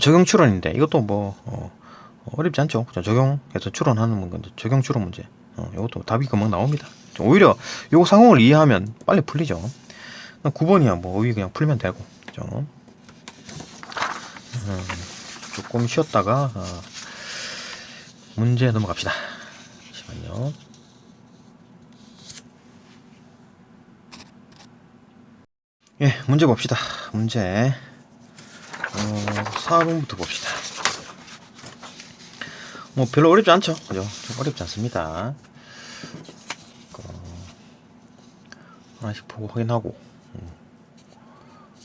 적용 추론인데 이것도 뭐 어렵지 않죠. 그죠? 적용해서 추론하는 건데 적용 추론 문제. 이것도 답이 금방 나옵니다. 오히려 요 상황을 이해하면 빨리 풀리죠. 9번이야 뭐 오히려 그냥 풀면 되고. 그죠? 조금 쉬었다가 문제 넘어갑시다. 잠시만요. 예, 문제 봅시다. 문제 4번부터 봅시다. 뭐 별로 어렵지 않죠? 그죠? 좀 어렵지 않습니다. 하나씩 보고 확인하고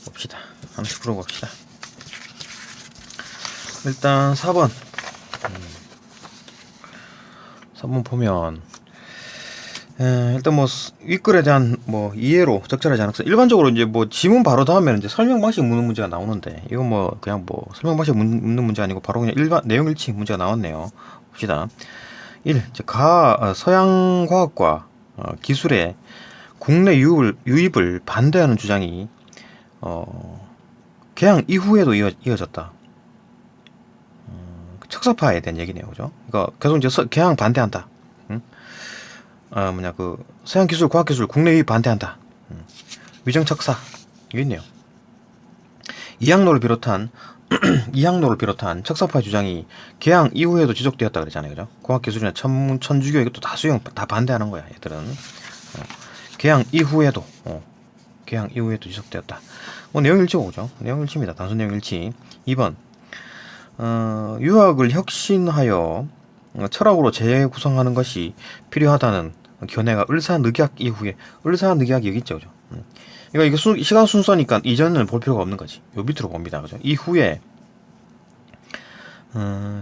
봅시다. 하나씩 풀어봅시다. 일단 4번 4번 보면 일단 뭐 윗글에 대한 뭐 이해로 적절하지 않았어. 일반적으로 이제 뭐 지문 바로 다음에는 이제 설명 방식 묻는 문제가 나오는데 이건 뭐 그냥 뭐 설명 방식 묻는 문제 아니고 바로 그냥 일반 내용 일치 문제가 나왔네요. 봅시다. 1. 서양 과학과 기술의 국내 유입을 반대하는 주장이 개항 이후에도 이어졌다. 척사파에 대한 얘기네요, 그죠? 그러니까 계속 이제 개항 반대한다. 서양 기술, 과학 기술 국내 유입 반대한다. 위정 척사 이게 있네요. 이항로를 비롯한 척사파의 주장이 개항 이후에도 지속되었다 그랬잖아요, 그죠? 과학 기술이나 천주교 이것도 다 반대하는 거야, 얘들은. 개항 이후에도 지속되었다. 뭐 내용 일치고, 그죠? 내용 일치입니다. 단순 내용 일치. 2번. 유학을 혁신하여 철학으로 재구성하는 것이 필요하다는 견해가 을사늑약 이후에 을사늑약 여기 있죠, 그죠? 이거 시간 순서니까 이전을 볼 필요가 없는 거지. 요 밑으로 봅니다, 그죠? 이후에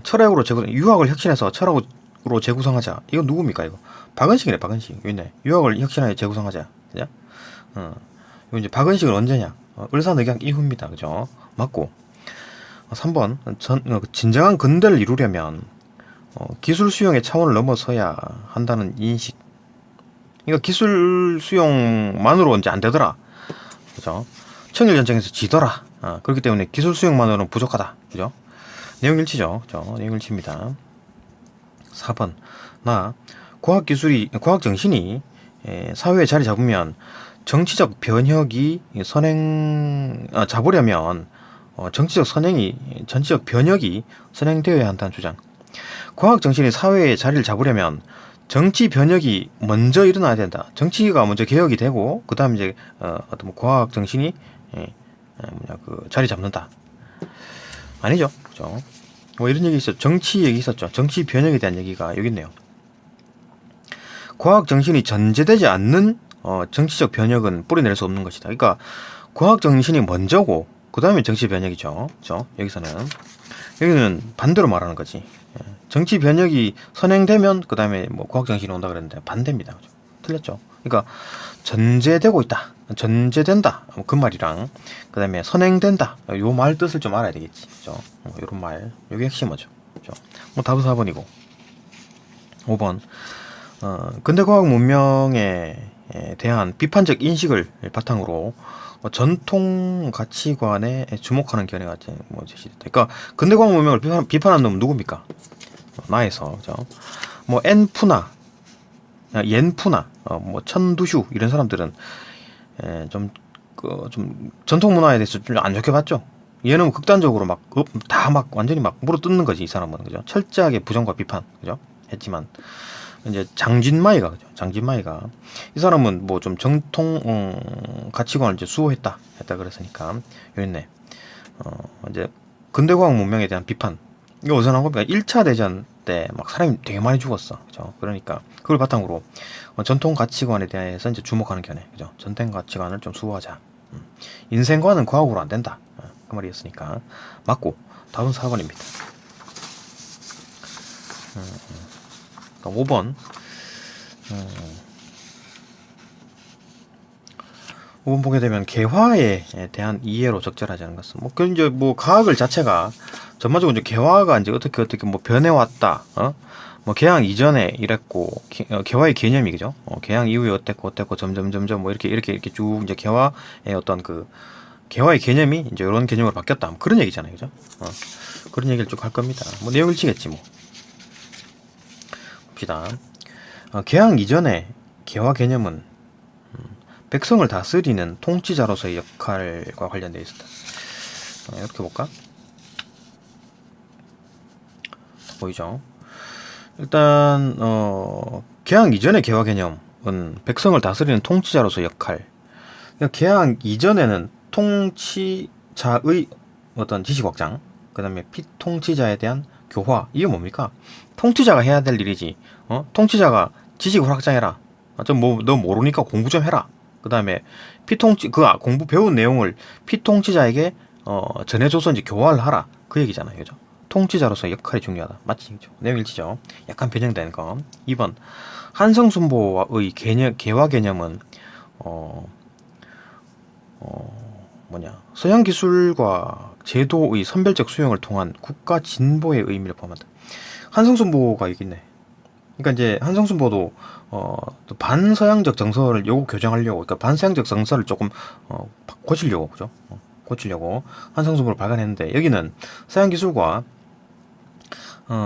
철학으로 유학을 혁신해서 철학으로 재구성하자. 이거 누굽니까, 이거? 박은식이네, 박은식. 여기 있네. 유학을 혁신하여 재구성하자. 그죠? 이거 이제 박은식은 언제냐? 을사늑약 이후입니다, 그죠? 맞고. 3번. 진정한 근대를 이루려면 기술 수용의 차원을 넘어서야 한다는 인식. 그러니까 기술 수용만으로 이제 안 되더라. 그죠? 청일 전쟁에서 지더라. 그렇기 때문에 기술 수용만으로는 부족하다. 그죠? 내용 일치죠. 그죠? 내용 일치입니다. 4번. 과학 정신이 사회에 자리 잡으면 정치적 변혁이 잡으려면 정치적 변혁이 선행되어야 한다는 주장. 과학 정신이 사회에 자리를 잡으려면 정치 변혁이 먼저 일어나야 된다. 정치가 먼저 개혁이 되고 그 다음 이제 어떤 과학 정신이 자리 잡는다. 아니죠, 그죠? 뭐 이런 얘기 있었죠. 정치 얘기 있었죠. 정치 변혁에 대한 얘기가 여기 있네요. 과학 정신이 전제되지 않는 정치적 변혁은 뿌리낼 수 없는 것이다. 그러니까 과학 정신이 먼저고 그 다음에 정치 변혁이죠. 그죠? 여기는 반대로 말하는 거지. 정치 변혁이 선행되면 그 다음에 뭐 과학 정신이 온다 그랬는데 반대입니다. 그죠? 틀렸죠? 그러니까 전제되고 있다, 전제된다 그 말이랑 그 다음에 선행된다 요 말 뜻을 좀 알아야 되겠지. 그죠? 요런 말, 요게 핵심이죠. 그죠? 뭐 답은 4번이고 5번. 근대과학 문명에 대한 비판적 인식을 바탕으로 전통 가치관에 주목하는 견해가 제시됐다. 그러니까 근대과학 문명을 비판하는 놈은 누굽니까? 나에서, 그죠? 뭐 엔푸나, 옌푸나, 뭐 천두슈 이런 사람들은 좀 전통 문화에 대해서 좀 안 좋게 봤죠. 얘는 극단적으로 막 다 막 완전히 막 물어뜯는 거지 이 사람은. 그죠? 철저하게 부정과 비판, 그죠? 했지만 이제 장진마이가, 그죠? 장진마이가 이 사람은 뭐 좀 정통 가치관을 이제 수호했다 그랬으니까 요랬네. 이제 근대과학 문명에 대한 비판. 이거 어디서 나온 겁니까? 1차 대전 때 막 사람이 되게 많이 죽었어. 그죠? 그러니까 그걸 바탕으로 전통 가치관에 대해서 이제 주목하는 견해. 그죠? 전통 가치관을 좀 수호하자. 인생과는 과학으로 안 된다. 그 말이었으니까 맞고 답은 4번입니다. 5번. 5번 보게 되면 개화에 대한 이해로 적절하지 않은 것은 그 이제 뭐 과학을 자체가 전반적으로 이제 개화가 이제 어떻게 뭐 변해왔다. 뭐 개항 이전에 이랬고 개화의 개념이, 그죠? 개항 이후에 어땠고 점점 뭐 이렇게 쭉 이제 개화의 어떤 그 개화의 개념이 이제 이런 개념으로 바뀌었다. 뭐 그런 얘기잖아요, 그죠? 그런 얘기를 쭉 할 겁니다. 뭐 내용 일치겠지 뭐. 봅시다. 개항 이전에 개화 개념은 백성을 다스리는 통치자로서의 역할과 관련되어 있었다. 이렇게 볼까? 보이죠? 일단 개항 이전의 개화 개념은 백성을 다스리는 통치자로서의 역할. 그러니까 개항 이전에는 통치자의 어떤 지식 확장, 그 다음에 피통치자에 대한 교화. 이게 뭡니까? 통치자가 해야 될 일이지. 통치자가 지식을 확장해라. 너 모르니까 공부 좀 해라. 그 다음에 공부 배운 내용을 피통치자에게 전해줘서 이제 교화를 하라. 그 얘기잖아요, 그죠? 통치자로서 역할이 중요하다. 맞지? 그죠? 내용 일치죠? 약간 변형된 거. 2번. 한성순보의 개화 개념은 서양 기술과 제도의 선별적 수용을 통한 국가 진보의 의미를 포함한다. 한성순보가 여기 있네. 그러니까 이제 한성순보도 반서양적 정서를 요구 교정하려고, 그러니까 반서양적 정서를 조금 고치려고, 그죠? 고치려고 한성순보를 발간했는데, 여기는 서양 기술과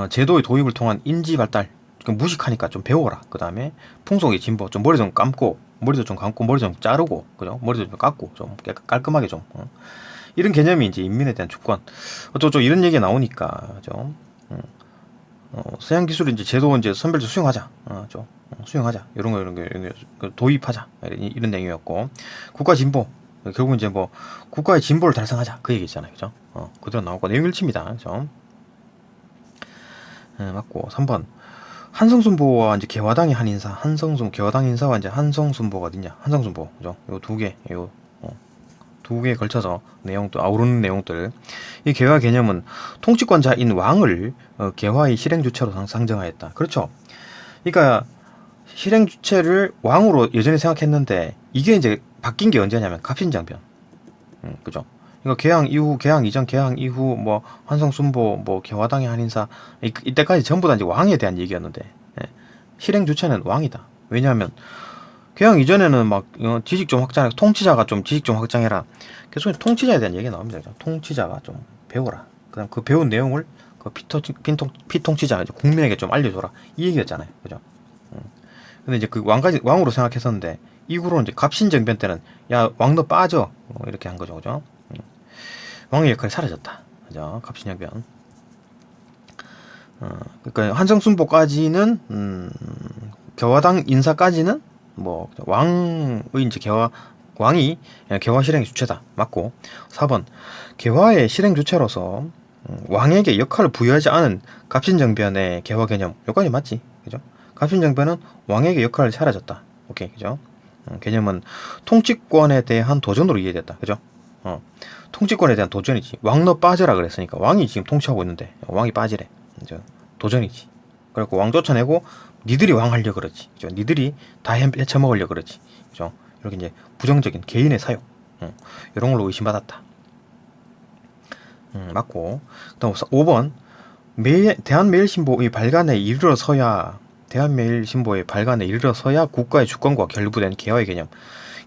제도의 도입을 통한 인지 발달, 무식하니까 좀 배워라. 그 다음에 풍속의 진보, 좀 머리도 좀 감고 머리 좀 자르고, 그죠? 머리도 좀 깎고 좀 깔끔하게 좀 이런 개념이 이제 인민에 대한 주권. 어쩌고 이런 얘기가 나오니까, 그죠? 서양 기술을 이제 제도 이제 선별적 수용하자, 수용하자. 이런 거 도입하자. 이런 내용이었고, 국가 진보. 결국 이제 뭐 국가의 진보를 달성하자. 그 얘기잖아요, 그죠? 그대로 나오고 내용 일치입니다, 그죠? 맞고 3번. 한성순보와 이제 개화당의 한 인사, 개화당 인사와 이제 한성순보가 어딨냐? 한성순보, 그죠? 요 두 개에 걸쳐서 내용도 아우르는 내용들. 이 개화 개념은 통치권자인 왕을 개화의 실행 주체로 상정하였다. 그렇죠? 그러니까 실행 주체를 왕으로 여전히 생각했는데 이게 이제 바뀐 게 언제냐면 갑신정변. 그죠? 그러니까 개항 이전, 개항 이후, 뭐 한성순보, 뭐 개화당의 한인사, 이때까지 전부 다 이제 왕에 대한 얘기였는데, 실행 주체는 왕이다. 왜냐하면 개항 이전에는 막 지식 좀 확장해, 통치자가 좀 지식 좀 확장해라. 계속 통치자에 대한 얘기가 나옵니다. 그죠? 통치자가 좀 배워라. 그다음 그 배운 내용을 그 피통치자 국민에게 좀 알려줘라. 이 얘기였잖아요. 그죠? 근데 이제 그 왕으로 생각했었는데 이후로 이제 갑신정변 때는 야, 왕 너 빠져, 이렇게 한 거죠, 그죠? 왕의 역할이 사라졌다, 그죠? 갑신정변. 그러니까 한성순보까지는 개화당 인사까지는 뭐 왕의 이제 왕이 개화 실행 주체다. 맞고 4번. 개화의 실행 주체로서 왕에게 역할을 부여하지 않은 갑신정변의 개화 개념. 여기까지 맞지, 그죠? 갑신정변은 왕에게 역할이 사라졌다. 오케이, 그죠? 개념은 통치권에 대한 도전으로 이해됐다, 그죠? 통치권에 대한 도전이지. 왕 너 빠져라 그랬으니까 왕이 지금 통치하고 있는데 왕이 빠지래. 그죠? 도전이지. 그래갖고 왕 쫓아내고 니들이 왕 하려 그러지. 그죠? 니들이 다 헤쳐먹으려 그러지. 그죠? 이렇게 이제 부정적인 개인의 사용, 이런 걸로 의심받았다. 맞고. 그다음 5번. 대한매일신보의 발간에 이르러서야 국가의 주권과 결부된 개화의 개념.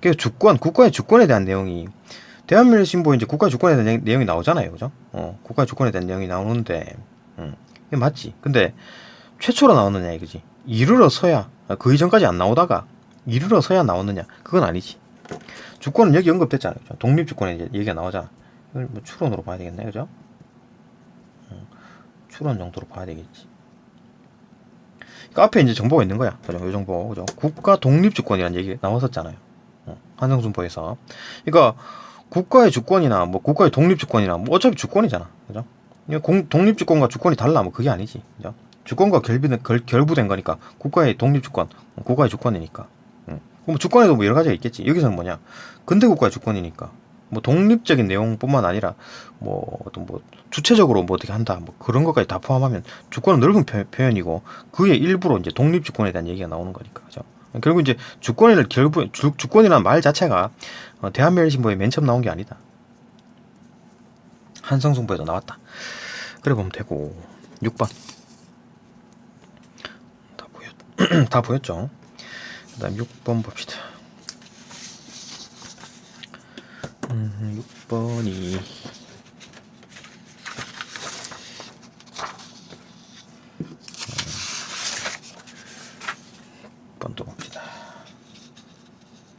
그러니까 국가의 주권에 대한 내용이 대한매일신보에 이제 국가의 주권에 대한 내용이 나오잖아요, 그죠? 국가의 주권에 대한 내용이 나오는데, 이게 맞지. 근데 최초로 나오느냐 이거지. 이르러서야, 그 이전까지 안 나오다가 이르러서야 나오느냐? 그건 아니지. 주권은 여기 언급됐잖아요, 그죠? 독립주권에 이제 얘기가 나오잖아. 이걸 뭐 추론으로 봐야 되겠네, 그죠? 추론 정도로 봐야 되겠지. 그러니까 앞에 이제 정보가 있는 거야, 그죠? 이 정보, 그죠? 국가 독립주권이라는 얘기 나왔었잖아요. 한성순보에서. 그러니까 국가의 주권이나 뭐 국가의 독립주권이나 뭐 어차피 주권이잖아, 그죠? 독립주권과 주권이 달라, 뭐 그게 아니지, 그죠? 주권과 결부된 거니까 국가의 독립주권, 국가의 주권이니까. 그럼 주권에도 뭐 여러 가지가 있겠지. 여기서는 뭐냐? 근대 국가의 주권이니까. 뭐 독립적인 내용뿐만 아니라 뭐 어떤 뭐 주체적으로 뭐 어떻게 한다 뭐 그런 것까지 다 포함하면 주권은 넓은 표현이고 그의 일부로 이제 독립주권에 대한 얘기가 나오는 거니까, 그죠? 결국 이제 주권이라는 말 자체가 대한매일신보에 맨 처음 나온 게 아니다. 한성순보에도 나왔다. 그래 보면 되고. 6번 다 보였죠? 그 다음 6번 봅시다. 6번이 6번도 봅시다.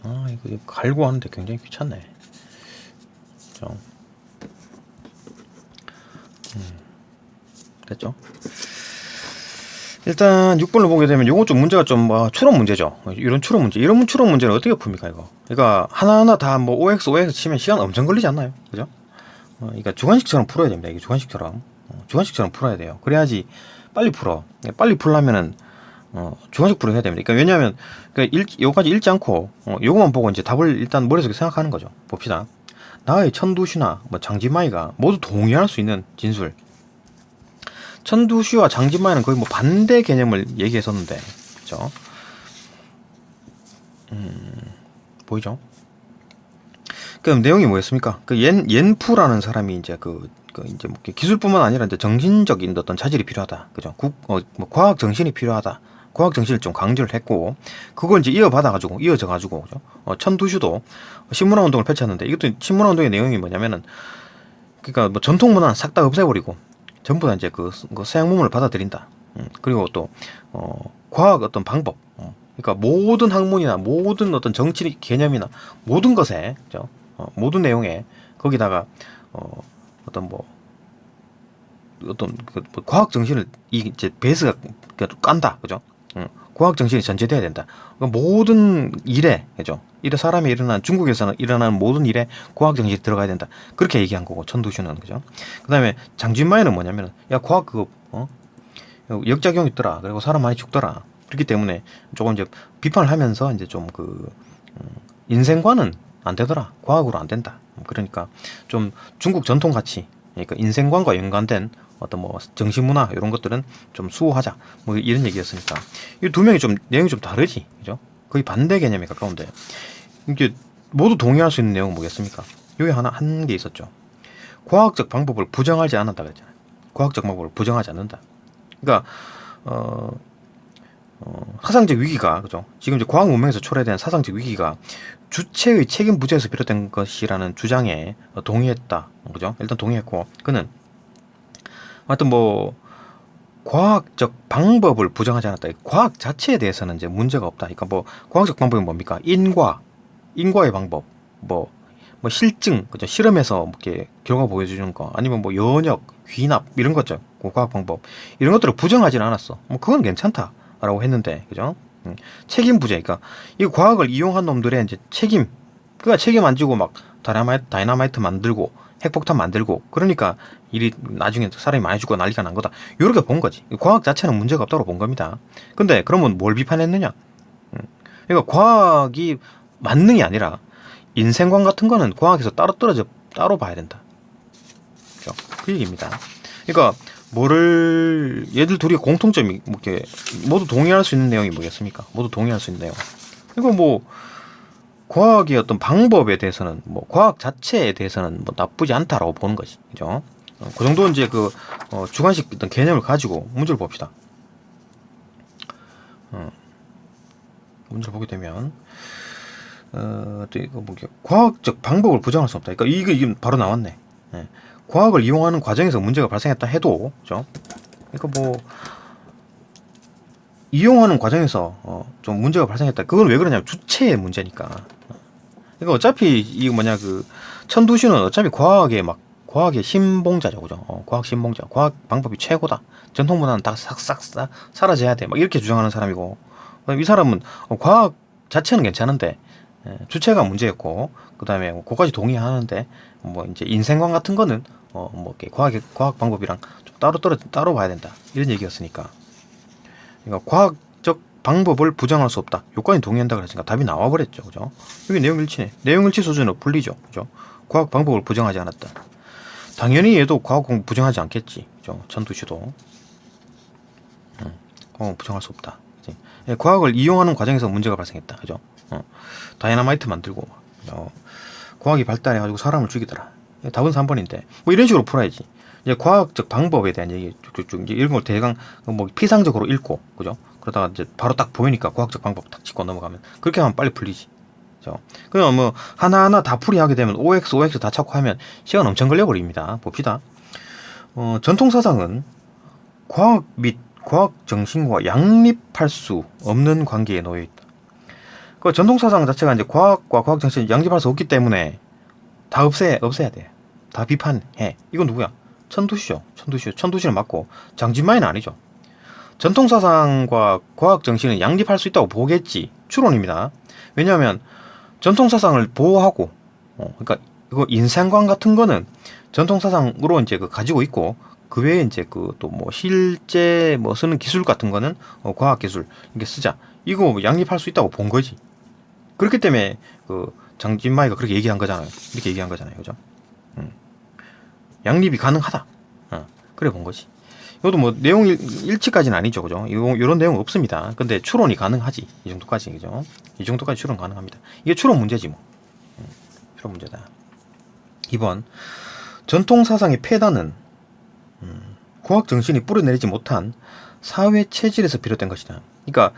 아, 이거 갈고 하는데 굉장히 귀찮네. 그죠? 됐죠? 일단 6번을 보게 되면 요거 좀 문제가 좀 추론 문제죠. 이런 추론 문제는 어떻게 풉니까 이거? 그러니까 하나하나 다 뭐 OX 치면 시간 엄청 걸리지 않나요? 그죠? 그러니까 주관식처럼 풀어야 됩니다. 이게 주관식처럼 풀어야 돼요. 그래야지 빨리 풀어. 빨리 풀려면은 주관식 풀어 해야 됩니다. 그러니까 왜냐하면 요거까지 읽지 않고 요거만 보고 이제 답을 일단 머릿속에 생각하는 거죠. 봅시다. 나의 천두시나 뭐 장지마이가 모두 동의할 수 있는 진술. 천두시와 장지마이는 거의 뭐 반대 개념을 얘기했었는데, 그죠? 보이죠? 그럼 내용이 뭐였습니까? 옌푸라는 사람이 이제 이제 뭐 기술뿐만 아니라 이제 정신적인 어떤 차질이 필요하다, 그죠? 뭐 과학 정신이 필요하다. 과학 정신을 좀 강조를 했고, 그걸 이제 이어져 가지고, 그죠? 천두슈도 신문화 운동을 펼쳤는데, 이것도 신문화 운동의 내용이 뭐냐면은, 그러니까 뭐 전통 문화는 싹 다 없애버리고, 전부 다 이제 그 서양 문물을 받아들인다. 그리고 또 과학 어떤 방법, 그러니까 모든 학문이나 모든 어떤 정치 개념이나 모든 것에, 그죠? 모든 내용에 거기다가 어떤 뭐 과학 정신을 이제 베이스가 깐다, 그죠? 과학 정신이 전제돼야 된다. 그러니까 모든 일에, 그죠? 사람이 중국에서는 일어나는 모든 일에 과학 정신이 들어가야 된다. 그렇게 얘기한 거고, 천두슈는, 그죠? 그 다음에 장진마이는 뭐냐면, 야, 과학 역작용이 있더라. 그리고 사람 많이 죽더라. 그렇기 때문에 조금 이제 비판을 하면서 이제 좀 인생관은 안 되더라. 과학으로 안 된다. 그러니까 좀 중국 전통 가치, 그러니까 인생관과 연관된 어떤 뭐 정신문화 이런 것들은 좀 수호하자, 뭐 이런 얘기였으니까 이 두 명이 좀 내용이 좀 다르지, 그죠? 거의 반대 개념에 가까운데 이게 모두 동의할 수 있는 내용은 뭐겠습니까? 여기 한 게 있었죠. 과학적 방법을 부정하지 않았다 그랬잖아요. 과학적 방법을 부정하지 않는다. 그러니까 사상적 위기가, 그죠? 지금 이제 과학 문명에서 초래된 사상적 위기가 주체의 책임 부재에서 비롯된 것이라는 주장에 동의했다, 그죠? 일단 동의했고, 그는 하여튼 뭐 과학적 방법을 부정하지 않았다. 과학 자체에 대해서는 이제 문제가 없다. 그러니까 뭐 과학적 방법이 뭡니까? 인과의 방법, 뭐 실증, 그죠? 실험에서 뭐 이렇게 결과 보여주는 거, 아니면 뭐 연역, 귀납 이런 거죠. 그 과학 방법 이런 것들을 부정하지는 않았어. 뭐 그건 괜찮다라고 했는데, 그죠? 책임 부재, 그러니까 이 과학을 이용한 놈들의 이제 그러니까 책임 안 지고 막 다이나마이트 만들고 핵폭탄 만들고, 그러니까 일이 나중에 사람이 많이 죽고 난리가 난 거다. 이렇게 본 거지. 과학 자체는 문제가 없다고 본 겁니다. 근데 그러면 뭘 비판했느냐? 그러니까 과학이 만능이 아니라 인생관 같은 거는 과학에서 따로 봐야 된다. 그렇죠? 그 얘기입니다. 그러니까 얘들 둘이 공통점이 뭐 이렇게 모두 동의할 수 있는 내용이 뭐겠습니까? 모두 동의할 수 있는 내용. 이거 뭐 과학의 어떤 방법에 대해서는, 뭐 과학 자체에 대해서는 뭐 나쁘지 않다라고 보는 거지, 그죠? 그 정도 이제 주관식 어떤 개념을 가지고 문제를 봅시다. 문제를 보게 되면 또 이거 뭐 과학적 방법을 부정할 수 없다. 그러니까 이게 바로 나왔네. 예. 과학을 이용하는 과정에서 문제가 발생했다 해도, 그죠? 그러니까 뭐 이용하는 과정에서 좀 문제가 발생했다. 그건 왜 그러냐면 주체의 문제니까. 그러니까 어차피 천두슈는 어차피 과학에 막 과학의 신봉자죠, 그죠? 과학 신봉자, 과학 방법이 최고다. 전통 문화는 다 싹싹 사라져야 돼. 막 이렇게 주장하는 사람이고, 이 사람은 과학 자체는 괜찮은데 주체가 문제였고, 그 다음에 그거까지 동의하는데 뭐 이제 인생관 같은 거는 뭐 이렇게 과학 방법이랑 좀 따로 봐야 된다. 이런 얘기였으니까. 그러니까 과학적 방법을 부정할 수 없다. 요까지 동의한다 그랬으니까 답이 나와버렸죠, 그죠? 여기 내용 일치네. 내용 일치 수준은 분리죠, 그죠? 과학 방법을 부정하지 않았다. 당연히 얘도 과학 공부 부정하지 않겠지, 그죠? 전두시도 과학 부정할 수 없다. 그치? 예, 과학을 이용하는 과정에서 문제가 발생했다, 그죠? 다이너마이트 만들고 과학이 발달해가지고 사람을 죽이더라. 답은 3번인데 뭐 이런 식으로 풀어야지. 이제 과학적 방법에 대한 얘기 쭉쭉 이제 이런 걸 대강 뭐 피상적으로 읽고, 그죠? 그러다가 이제 바로 딱 보이니까 과학적 방법 딱 짚고 넘어가면 그렇게 하면 빨리 풀리지. 그죠? 그냥 뭐 하나하나 다 풀이하게 되면 OX 다 찾고 하면 시간 엄청 걸려버립니다. 봅시다. 전통 사상은 과학 및 과학 정신과 양립할 수 없는 관계에 놓여 있다. 그 전통 사상 자체가 이제 과학과 과학 정신을 양립할 수 없기 때문에 다 없애야 돼. 다 비판해. 이건 누구야? 천두시죠. 천두시는 맞고 장진마이는 아니죠. 전통 사상과 과학 정신은 양립할 수 있다고 보겠지. 추론입니다. 왜냐하면 전통 사상을 보호하고, 그러니까 이거 인생관 같은 거는 전통 사상으로 이제 가지고 있고, 그 외에 이제 또 뭐 실제 뭐 쓰는 기술 같은 거는 과학 기술 이렇게 쓰자. 이거 양립할 수 있다고 본 거지. 그렇기 때문에 장진마이가 그렇게 얘기한 거잖아요. 이렇게 얘기한 거잖아요, 그죠? 양립이 가능하다. 그래 본 거지. 이것도 뭐 내용 일치까지는 아니죠, 그죠? 이런 내용 없습니다. 근데 추론이 가능하지. 이 정도까지, 그죠? 이 정도까지 추론 가능합니다. 이게 추론 문제지 뭐. 추론 문제다. 2번 전통 사상의 폐단은 과학 정신이 뿌려내리지 못한 사회 체질에서 비롯된 것이다. 그러니까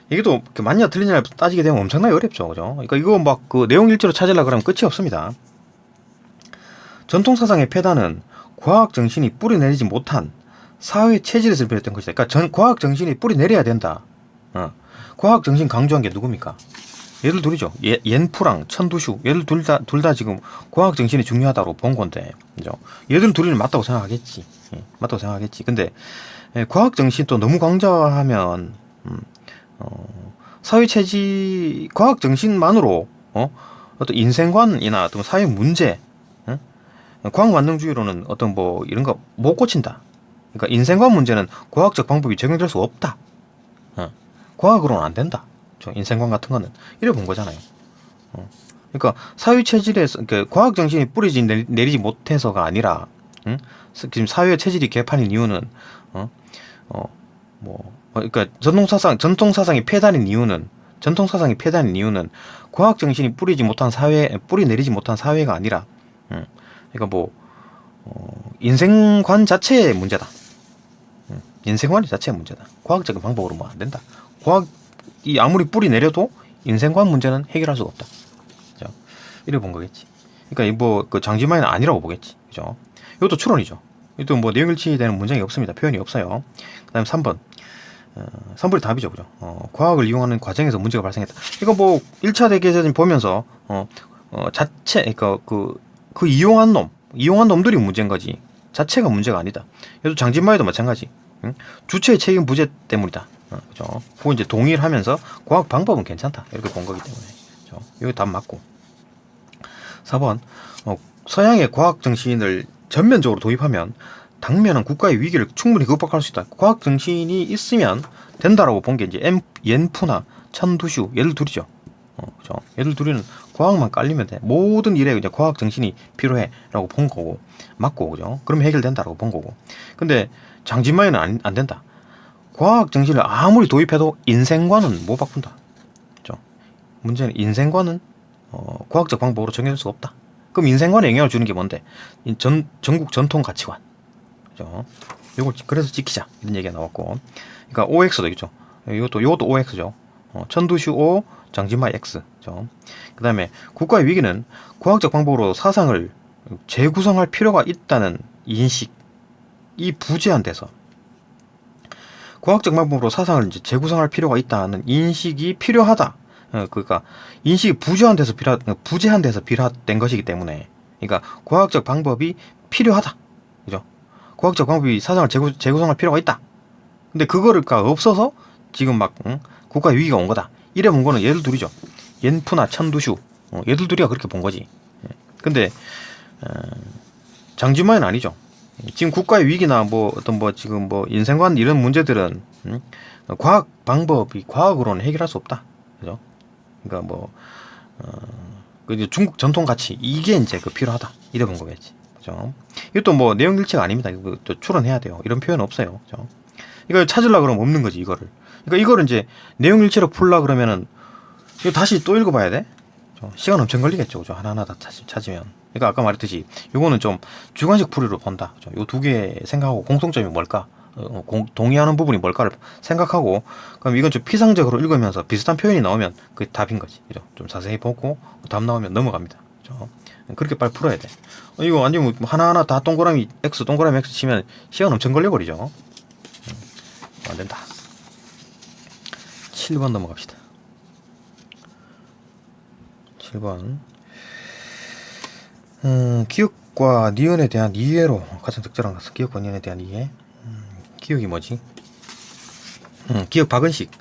이게 또 맞냐 틀리냐 따지게 되면 엄청나게 어렵죠, 그죠? 그러니까 이거 막 내용 일치로 찾으려고 그러면 끝이 없습니다. 전통 사상의 폐단은 과학 정신이 뿌려내리지 못한 사회 체질에서 비롯된 것이다. 그러니까 과학 정신이 뿌려내려야 된다. 과학 정신 강조한 게 누굽니까? 얘들 둘이죠. 옌프랑 천두슈. 얘들 둘 다 지금 과학 정신이 중요하다고 본 건데, 그죠? 얘들 둘이는 맞다고 생각하겠지. 맞다고 생각하겠지. 근데 과학 정신 또 너무 강조하면 사회 체질, 과학 정신만으로 어떤 인생관이나 어떤 사회 문제, 과학 만능주의로는 어떤 뭐 이런 거 못 고친다. 그러니까 인생관 문제는 과학적 방법이 적용될 수 없다. 과학으로는 안 된다. 인생관 같은 거는 이래 본 거잖아요. 그러니까 사회 체질에서 그러니까 과학 정신이 뿌리지 내리지 못해서가 아니라, 지금 사회 체질이 개판인 이유는 그러니까 전통 사상이 폐단인 이유는 과학 정신이 뿌리 내리지 못한 사회가 아니라, 그러니까 뭐 인생관 자체의 문제다. 인생관 자체의 문제다. 과학적인 방법으로 뭐 안 된다. 과학이 아무리 뿌리 내려도 인생관 문제는 해결할 수가 없다. 그죠? 이래 본 거겠지. 그러니까 뭐 장지마이는 아니라고 보겠지. 그죠? 이것도 추론이죠. 이것도 뭐 내용 일치되는 문장이 없습니다. 표현이 없어요. 그다음 3번. 3번이 답이죠, 그죠? 과학을 이용하는 과정에서 문제가 발생했다. 이거 뭐 1차 대개전 보면서 자체, 그러니까 그 이용한 놈들이 문제인 거지. 자체가 문제가 아니다. 얘도 장진마이도 마찬가지. 주체의 책임 부재 때문이다. 그죠? 그거 이제 동의를 하면서 과학 방법은 괜찮다. 이렇게 본 거기 때문에. 그죠? 여기 답 맞고. 4번. 서양의 과학 정신을 전면적으로 도입하면 당면한 국가의 위기를 충분히 극복할 수 있다. 과학 정신이 있으면 된다라고 본 게 이제 옌푸나 천두슈 얘들 둘이죠. 그죠? 얘들 둘이는 과학만 깔리면 돼. 모든 일에 이제 과학 정신이 필요해라고 본 거고 맞고, 그죠? 그러면 해결된다라고 본 거고. 근데 장진마이는 안 된다. 과학 정신을 아무리 도입해도 인생관은 못 바꾼다. 그죠? 문제는 인생관은 과학적 방법으로 정해질 수가 없다. 그럼 인생관에 영향을 주는 게 뭔데? 전국 전통 가치관. 그죠? 요걸 그래서 지키자 이런 얘기가 나왔고, 그러니까 OX도 되겠죠. 이것도 OX죠. 천두슈 O, 장진마이 X. 그죠? 그다음에 국가의 위기는 과학적 방법으로 사상을 재구성할 필요가 있다는 인식이 부재한 데서, 과학적 방법으로 사상을 이제 재구성할 필요가 있다는 인식이 필요하다. 그러니까 인식이 부재한 데서 비롯된 것이기 때문에 그러니까 과학적 방법이 필요하다. 그죠? 과학적 방법이 사상을 재구성할 필요가 있다. 근데 그거가 없어서 지금 막 국가 위기가 온 거다. 이래 본 거는 얘들 둘이죠. 옌푸나 천두슈. 얘들 둘이가 그렇게 본 거지. 근데 장지만은 아니죠. 지금 국가의 위기나 뭐 어떤 뭐 지금 뭐 인생관 이런 문제들은 과학 방법이 과학으로는 해결할 수 없다. 그죠? 그러니까 뭐 그 중국 전통 가치 이게 이제 그 필요하다. 이래 본 거겠지. 그죠? 이것도 뭐 내용 일치가 아닙니다. 이거 또 추론해야 돼요. 이런 표현 없어요. 그죠? 이걸 찾으려 그러면 없는 거지 이거를. 그러니까 이거를 이제 내용 일치로 풀라 그러면은 이거 다시 또 읽어봐야 돼. 시간 엄청 걸리겠죠. 그죠? 하나하나 다 찾으면. 그러니까 아까 말했듯이 요거는 좀 주관식 풀이로 본다. 요 두 개 생각하고 공통점이 뭘까? 동의하는 부분이 뭘까를 생각하고 그럼 이건 좀 피상적으로 읽으면서 비슷한 표현이 나오면 그게 답인 거지. 그죠? 좀 자세히 보고 답 나오면 넘어갑니다. 그죠? 그렇게 빨리 풀어야 돼. 이거 아니면 하나하나 다 동그라미 X 치면 시간 엄청 걸려버리죠. 안 된다. 7번 넘어갑시다. 7번. 기억과 니은에 대한 이해로 가장 적절한 것은 기억과 니은에 대한 이해. 기억이 뭐지? 기억 박은식.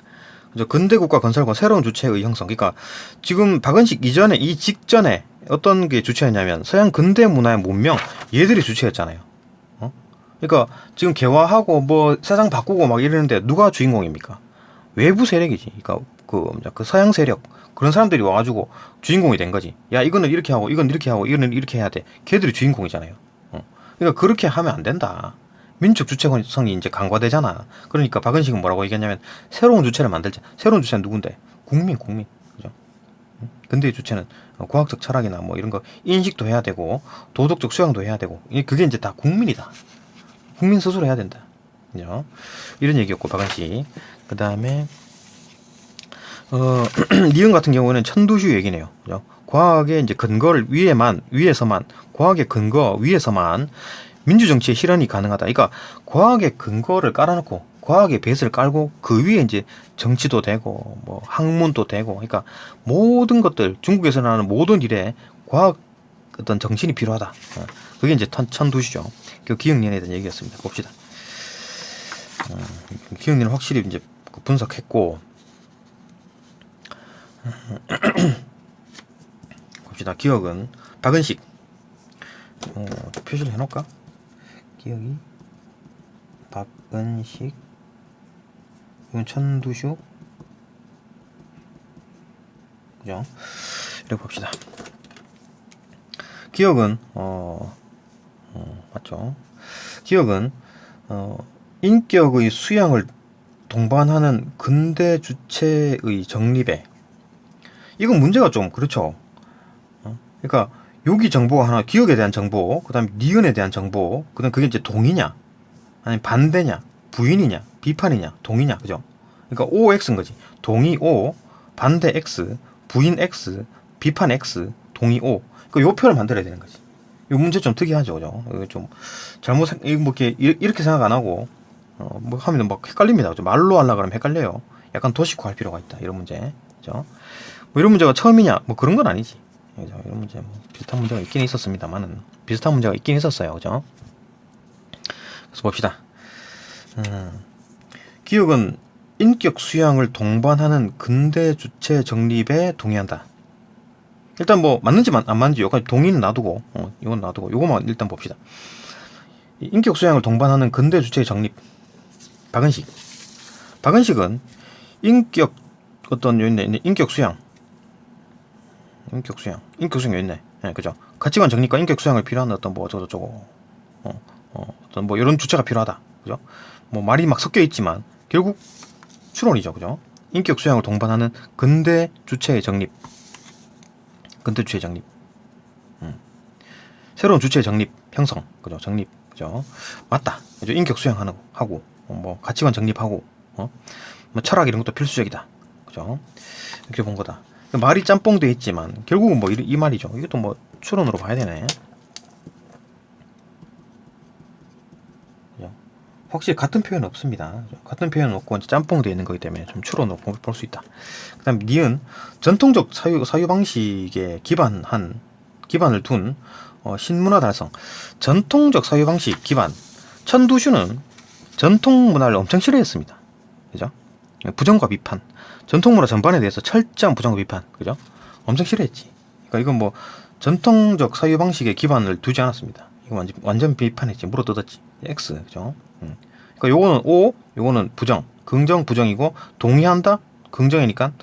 근대국가 건설과 새로운 주체의 형성. 그러니까 지금 박은식 이전에 이 직전에 어떤 게 주체였냐면 서양 근대 문화의 문명 얘들이 주체였잖아요. 그러니까 지금 개화하고 뭐 세상 바꾸고 막 이러는데 누가 주인공입니까? 외부 세력이지. 그러니까 그 서양 세력 그런 사람들이 와가지고 주인공이 된 거지. 야 이거는 이렇게 하고 이건 이렇게 하고 이거는 이렇게 해야 돼. 걔들이 주인공이잖아요. 그러니까 그렇게 하면 안 된다. 민족 주체성이 이제 강화되잖아. 그러니까 박은식은 뭐라고 얘기했냐면 새로운 주체를 만들자. 새로운 주체는 누군데? 국민. 그죠? 근데 주체는 과학적 철학이나 뭐 이런 거 인식도 해야 되고 도덕적 수양도 해야 되고 그게 이제 다 국민이다. 국민 스스로 해야 된다. 그죠? 이런 얘기였고 박은식. 그 다음에 니은 같은 경우는 천두슈 얘기네요. 그죠? 과학의 이제 근거를 위에서만 과학의 근거 위에서만 민주정치의 실현이 가능하다. 그러니까 과학의 근거를 깔아놓고 과학의 베이스를 깔고 그 위에 이제 정치도 되고 뭐 학문도 되고 그러니까 모든 것들 중국에서 나는 모든 일에 과학 어떤 정신이 필요하다. 그게 이제 천두슈죠. 그 기억론에 대한 얘기였습니다. 봅시다. 기억론을 확실히 이제 분석했고 봅시다. 기억은 박은식 표시를 해놓을까? 기억이 박은식 이건 천두슈 그죠? 이렇게 봅시다. 기억은 맞죠? 기억은 인격의 수양을 동반하는 근대 주체의 정립에 이건 문제가 좀 그렇죠. 그러니까 여기 정보가 하나 기억에 대한 정보 그 다음에 니은에 대한 정보 그 다음 그게 이제 동의냐 아니 반대냐 부인이냐 비판이냐 동의냐 그죠? 그러니까 OX인 거지. 동의 O 반대 X 부인 X 비판 X 동의 O 그 요 표를 만들어야 되는 거지. 이 문제 좀 특이하죠, 그죠? 이거 좀 잘못 뭐 이렇게 생각 안 하고 뭐 하면 막 헷갈립니다. 그죠? 말로 하려 그러면 헷갈려요. 약간 도식화할 필요가 있다. 이런 문제, 그죠? 뭐 이런 문제가 처음이냐? 뭐 그런 건 아니지. 그죠? 이런 문제 뭐 비슷한 문제가 있긴 있었습니다만은 비슷한 문제가 있긴 있었어요, 그죠? 그래서 봅시다. 기억은 인격 수양을 동반하는 근대 주체 정립에 동의한다. 일단 뭐 맞는지 안 맞는지 여기까지 동의는 놔두고 이건 놔두고 요거만 일단 봅시다. 인격 수양을 동반하는 근대 주체의 정립. 박은식은 인격 어떤 요 있네. 인격 수양 여기 있네. 네, 그죠? 가치관 정립과 인격 수양을 필요한 어떤 뭐 어쩌고저쩌고 어떤 뭐 이런 주체가 필요하다. 그죠? 뭐 말이 막 섞여 있지만 결국 추론이죠. 그죠? 인격 수양을 동반하는 근대 주체의 정립. 새로운 주체의 정립, 형성, 그죠? 정립, 그죠? 맞다. 그죠? 인격 수양하는 하고, 뭐 가치관 정립하고, 뭐 철학 이런 것도 필수적이다, 그죠? 이렇게 본 거다. 말이 짬뽕돼 있지만 결국은 뭐 이 말이죠. 이것도 뭐 추론으로 봐야 되네. 그죠? 확실히 같은 표현은 없습니다. 그죠? 같은 표현은 없고 짬뽕돼 있는 거기 때문에 좀 추론으로 볼 수 있다. 그다음 니은 전통적 사유 방식에 기반을 둔 신문화 달성, 전통적 사유 방식 기반. 천두슈는 전통 문화를 엄청 싫어했습니다. 그죠? 부정과 비판, 전통 문화 전반에 대해서 철저한 부정과 비판, 그죠? 엄청 싫어했지. 그러니까 이건 뭐 전통적 사유 방식에 기반을 두지 않았습니다. 이거 완전 비판했지, 물어뜯었지. X, 그죠? 그러니까 요거는 O, 요거는 부정, 긍정 부정이고 동의한다, 긍정이니까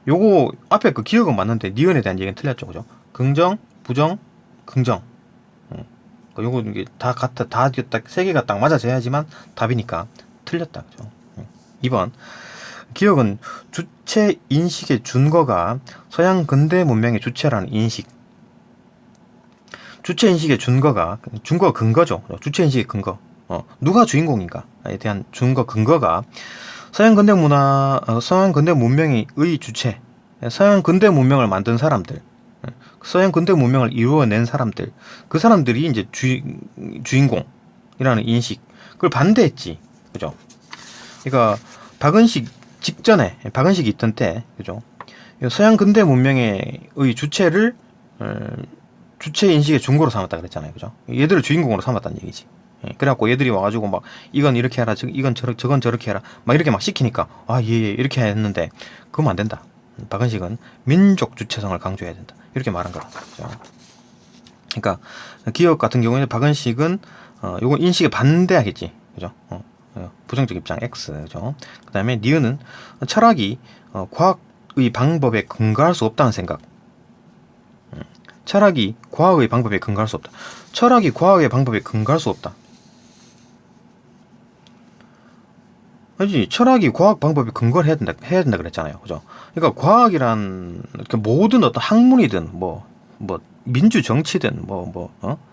요거 앞에 그 기억은 맞는데 니은에 대한 얘기는 틀렸죠, 그죠? 긍정, 부정, 긍정. 요거 이게 다 같아, 다 딱 세 개가 딱 맞아져야지만 답이니까 틀렸다, 그죠? 2번 기억은 주체 인식의 준거가 서양 근대 문명의 주체라는 인식. 주체 인식의 준거가 근거죠. 주체 인식의 근거. 누가 주인공인가에 대한 준거 근거가 서양 근대 문화, 서양 근대 문명의 주체, 서양 근대 문명을 만든 사람들, 서양 근대 문명을 이루어낸 사람들, 그 사람들이 이제 주인공이라는 인식, 그걸 반대했지, 그죠? 그러니까 박은식 직전에, 박은식이 있던 때, 그죠? 서양 근대 문명의 주체를 주체 인식의 중고로 삼았다 그랬잖아요, 그죠? 얘들을 주인공으로 삼았다는 얘기지. 그래갖고 얘들이 와가지고 막 이건 이렇게 해라, 이건 저건 저렇게 해라, 막 이렇게 막 시키니까 아, 예, 이렇게 했는데 그러면 안 된다. 박은식은 민족 주체성을 강조해야 된다. 이렇게 말한 거다. 그죠? 그러니까 기억 같은 경우에는 박은식은 요거 인식에 반대하겠지, 그죠? 부정적 입장 X, 그죠? 그 다음에 니은은 철학이 과학의 방법에 근거할 수 없다는 생각. 철학이 과학의 방법에 근거할 수 없다. 철학이 과학의 방법에 근거할 수 없다. 아니지, 철학이 과학 방법에 근거를 해야 된다 그랬잖아요, 그죠? 그러니까 과학이란 모든 어떤 학문이든 뭐 민주 정치든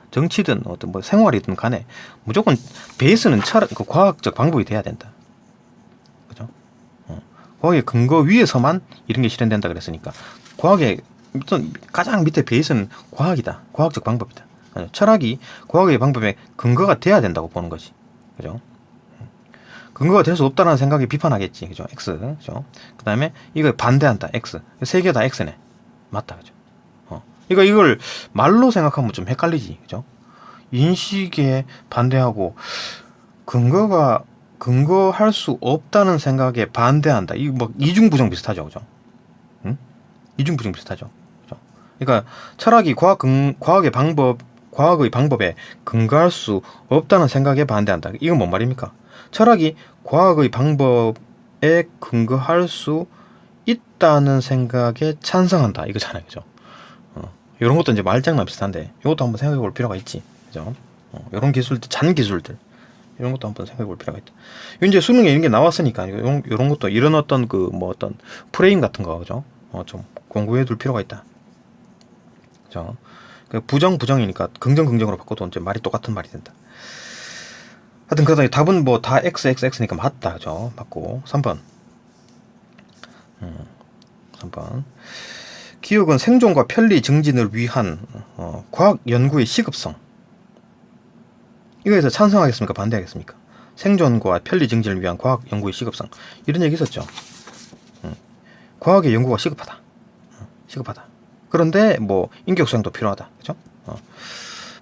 정치든 어떤 뭐 생활이든 간에 무조건 베이스는 그 과학적 방법이 돼야 된다, 그죠? 과학의 근거 위에서만 이런 게 실현된다 그랬으니까 과학의 가장 밑에 베이스는 과학이다, 과학적 방법이다. 철학이 과학의 방법에 근거가 돼야 된다고 보는 거지, 그죠? 근거가 될 수 없다는 생각이 비판하겠지, 그죠? X, 그죠? 그 다음에 이거 반대한다, X. 세 개 다 X네. 맞다, 그죠? 이걸 말로 생각하면 좀 헷갈리지, 그죠? 인식에 반대하고 근거할 수 없다는 생각에 반대한다. 이거 뭐 이중부정 비슷하죠, 그죠? 응? 이중부정 비슷하죠, 그죠? 그러니까 철학이 과학의 방법에 근거할 수 없다는 생각에 반대한다. 이건 뭔 말입니까? 철학이 과학의 방법에 근거할 수 있다는 생각에 찬성한다, 이거잖아요, 그죠? 이런 것도 이제 말장난 비슷한데 이것도 한번 생각해 볼 필요가 있지, 그죠? 이런 기술들, 잔기술들, 이런 것도 한번 생각해 볼 필요가 있다. 이제 수능에 이런 게 나왔으니까 이런 것도, 이런 어떤 어떤 프레임 같은 거, 그죠? 좀 공부해 둘 필요가 있다, 그죠? 부정이니까 긍정으로 바꿔도 이제 말이 똑같은 말이 된다. 하여튼 그러다 답은 뭐 다 XXX니까 맞다, 그죠? 맞고. 3번. 3번. 기억은 생존과 편리 증진을 위한 과학 연구의 시급성. 이거에서 찬성하겠습니까, 반대하겠습니까? 생존과 편리 증진을 위한 과학 연구의 시급성. 이런 얘기 있었죠. 과학의 연구가 시급하다. 시급하다. 그런데 뭐 인격 수양도 필요하다, 그죠?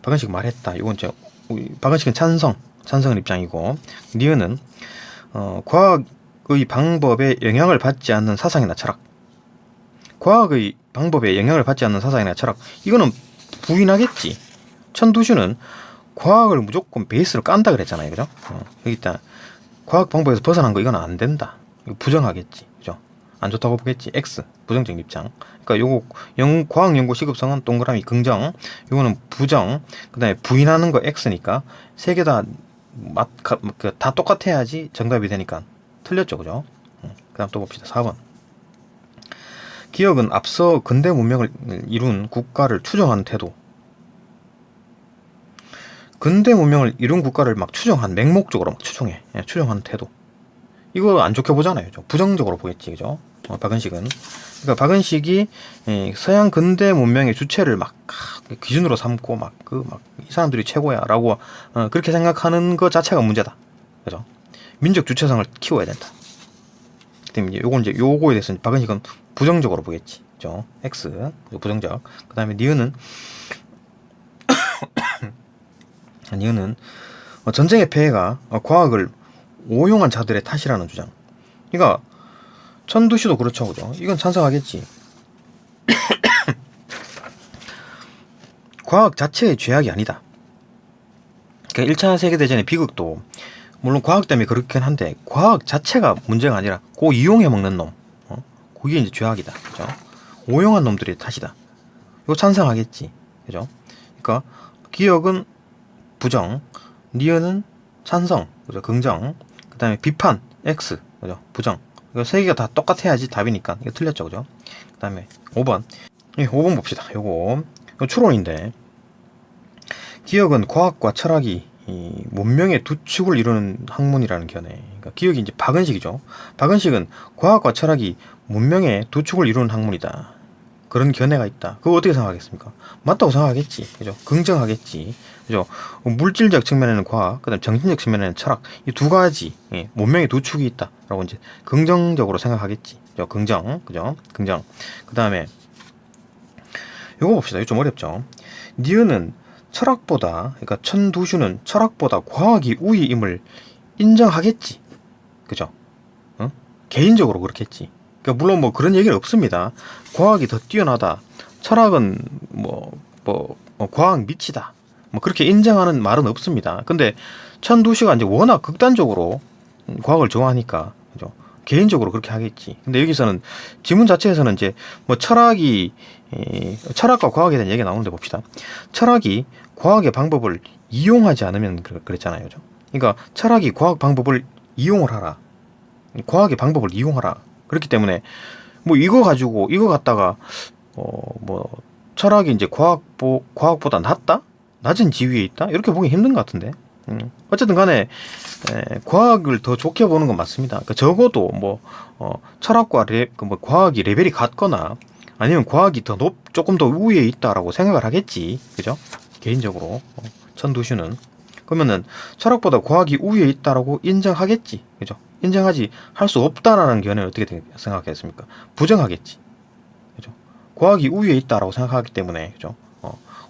박은식 말했다. 이건 이제 박은식은 찬성의 입장이고, 니은은 과학의 방법에 영향을 받지 않는 사상이나 철학. 과학의 방법에 영향을 받지 않는 사상이나 철학, 이거는 부인하겠지. 천두슈는 과학을 무조건 베이스로 깐다 그랬잖아요, 그죠? 여기 있다. 과학 방법에서 벗어난 거 이건 안 된다. 이거 부정하겠지, 그죠? 안 좋다고 보겠지. X, 부정적 입장. 그러니까 요거 과학 연구 시급성은 동그라미 긍정, 요거는 부정. 그다음에 부인하는 거 X니까 세 개 다 다 똑같아야지 정답이 되니까 틀렸죠, 그죠? 그다음 또 봅시다. 4번. 기억은 앞서 근대 문명을 이룬 국가를 추종하는 태도. 근대 문명을 이룬 국가를 막 추종한, 맹목적으로 막 추종하는 태도. 이거 안 좋게 보잖아요, 부정적으로 보겠지, 그죠? 박은식은. 그러니까 박은식이 서양 근대 문명의 주체를 막 기준으로 삼고 이 사람들이 최고야라고 그렇게 생각하는 것 자체가 문제다, 그죠? 민족 주체성을 키워야 된다. 때문에 요거에 대해서 박은식은 부정적으로 보겠지, 그죠? X, 부정적. 그 다음에 니은은 니은은 전쟁의 폐해가 과학을 오용한 자들의 탓이라는 주장. 그러니까 천두시도 그렇죠, 그죠? 이건 찬성하겠지. 과학 자체의 죄악이 아니다. 그러니까 1차 세계대전의 비극도 물론 과학 때문에 그렇긴 한데 과학 자체가 문제가 아니라 그 이용해 먹는 놈, 그게 이제 죄악이다, 그죠? 오용한 놈들의 탓이다. 이거 찬성하겠지, 그죠? 그러니까 기억은 부정, 니은은 찬성, 그죠? 긍정, 그 다음에 비판 X, 그죠? 부정. 이거 세 개가 다 똑같아야지 답이니까 이거 틀렸죠, 그죠? 그 다음에 5번. 5번 봅시다. 이거 추론인데 기억은 과학과 철학이 이 문명의 두 축을 이루는 학문이라는 견해. 그러니까 기억이 이제 박은식이죠. 박은식은 과학과 철학이 문명의 두 축을 이루는 학문이다. 그런 견해가 있다. 그거 어떻게 생각하겠습니까? 맞다고 생각하겠지. 그죠? 긍정하겠지. 그죠? 물질적 측면에는 과학, 그다음 정신적 측면에는 철학. 이 두 가지 문명의 두 축이 있다라고 이제 긍정적으로 생각하겠지. 그죠? 긍정, 그죠? 긍정. 그다음에 요거 봅시다. 이거 좀 어렵죠. 니은은 철학보다, 그러니까 천두슈는 철학보다 과학이 우위임을 인정하겠지. 그죠? 개인적으로 그렇겠지. 그러니까 물론 뭐 그런 얘기는 없습니다. 과학이 더 뛰어나다. 철학은 과학 미치다. 뭐 그렇게 인정하는 말은 없습니다. 근데 천두슈가 이제 워낙 극단적으로 과학을 좋아하니까, 그죠? 개인적으로 그렇게 하겠지. 근데 여기서는 지문 자체에서는 이제 뭐 철학과 과학에 대한 얘기가 나오는데 봅시다. 철학이 과학의 방법을 이용하지 않으면 그랬잖아요, 그죠? 그러니까 철학이 과학 방법을 이용을 하라. 과학의 방법을 이용하라. 그렇기 때문에 뭐 이거 가지고 이거 갖다가 뭐 철학이 이제 과학보다 낫다? 낮은 지위에 있다? 이렇게 보기 힘든 것 같은데. 어쨌든 간에 과학을 더 좋게 보는 건 맞습니다. 그러니까 적어도 뭐 철학과 뭐 과학이 레벨이 같거나 아니면 과학이 조금 더 우위에 있다라고 생각을 하겠지, 그죠? 개인적으로 천두슈는 그러면은 철학보다 과학이 우위에 있다라고 인정하겠지, 그죠? 인정하지 할 수 없다라는 견해는 어떻게 생각하겠습니까? 부정하겠지, 그죠? 과학이 우위에 있다라고 생각하기 때문에, 그죠?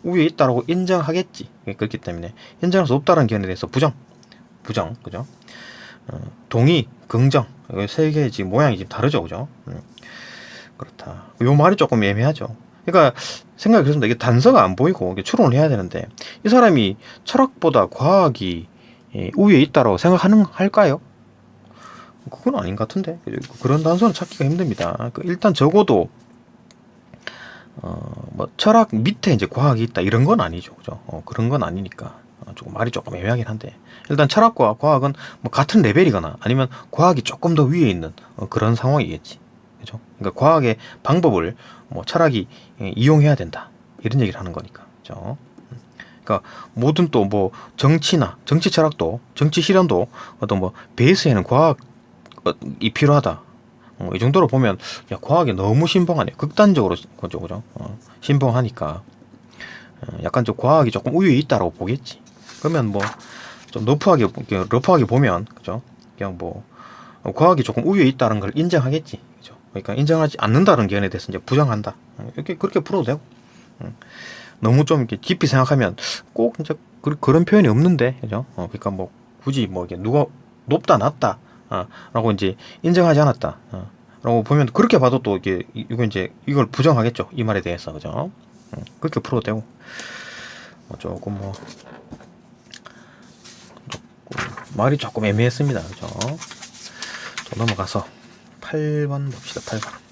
우위에 있다라고 인정하겠지. 그렇기 때문에 인정할 수 없다는 견해에 대해서 부정, 그죠? 동의, 긍정. 세 개의 지금 모양이 지금 다르죠, 그죠? 그렇다. 요 말이 조금 애매하죠. 그러니까 생각이 그렇습니다. 이게 단서가 안 보이고 추론을 해야 되는데 이 사람이 철학보다 과학이 우위에 있다라고 할까요? 그건 아닌 것 같은데. 그런 단서는 찾기가 힘듭니다. 일단 적어도 뭐 철학 밑에 이제 과학이 있다 이런 건 아니죠, 그죠? 그런 건 아니니까 조금 말이 조금 애매하긴 한데 일단 철학과 과학은 뭐 같은 레벨이거나 아니면 과학이 조금 더 위에 있는 그런 상황이겠지, 그죠? 그러니까 과학의 방법을 뭐 철학이 이용해야 된다 이런 얘기를 하는 거니까, 그죠? 그러니까 모든 또 뭐 정치나 정치 철학도 정치 실현도 어떤 뭐 베이스에는 과학이 필요하다. 이 정도로 보면 야 과학이 너무 신봉하네. 극단적으로 그죠? 신봉하니까 약간 좀 과학이 조금 우위에 있다라고 보겠지. 그러면 뭐 좀 러프하게 보면, 그죠? 그냥 뭐 과학이 조금 우위에 있다는 걸 인정하겠지, 그죠? 그러니까 인정하지 않는다는 견해에 대해서 이제 부정한다. 이렇게 그렇게 풀어도 되고. 너무 좀 이렇게 깊이 생각하면 꼭 이제 그런 표현이 없는데, 그죠? 그러니까 뭐 굳이 뭐 이게 누가 높다 낮다 라고 이제 인정하지 않았다 라고 보면 그렇게 봐도 또 이걸 부정하겠죠, 이 말에 대해서, 그죠? 그렇게 풀어도 되고. 조금 말이 조금 애매했습니다, 그죠? 또 넘어가서 8번 봅시다. 8번.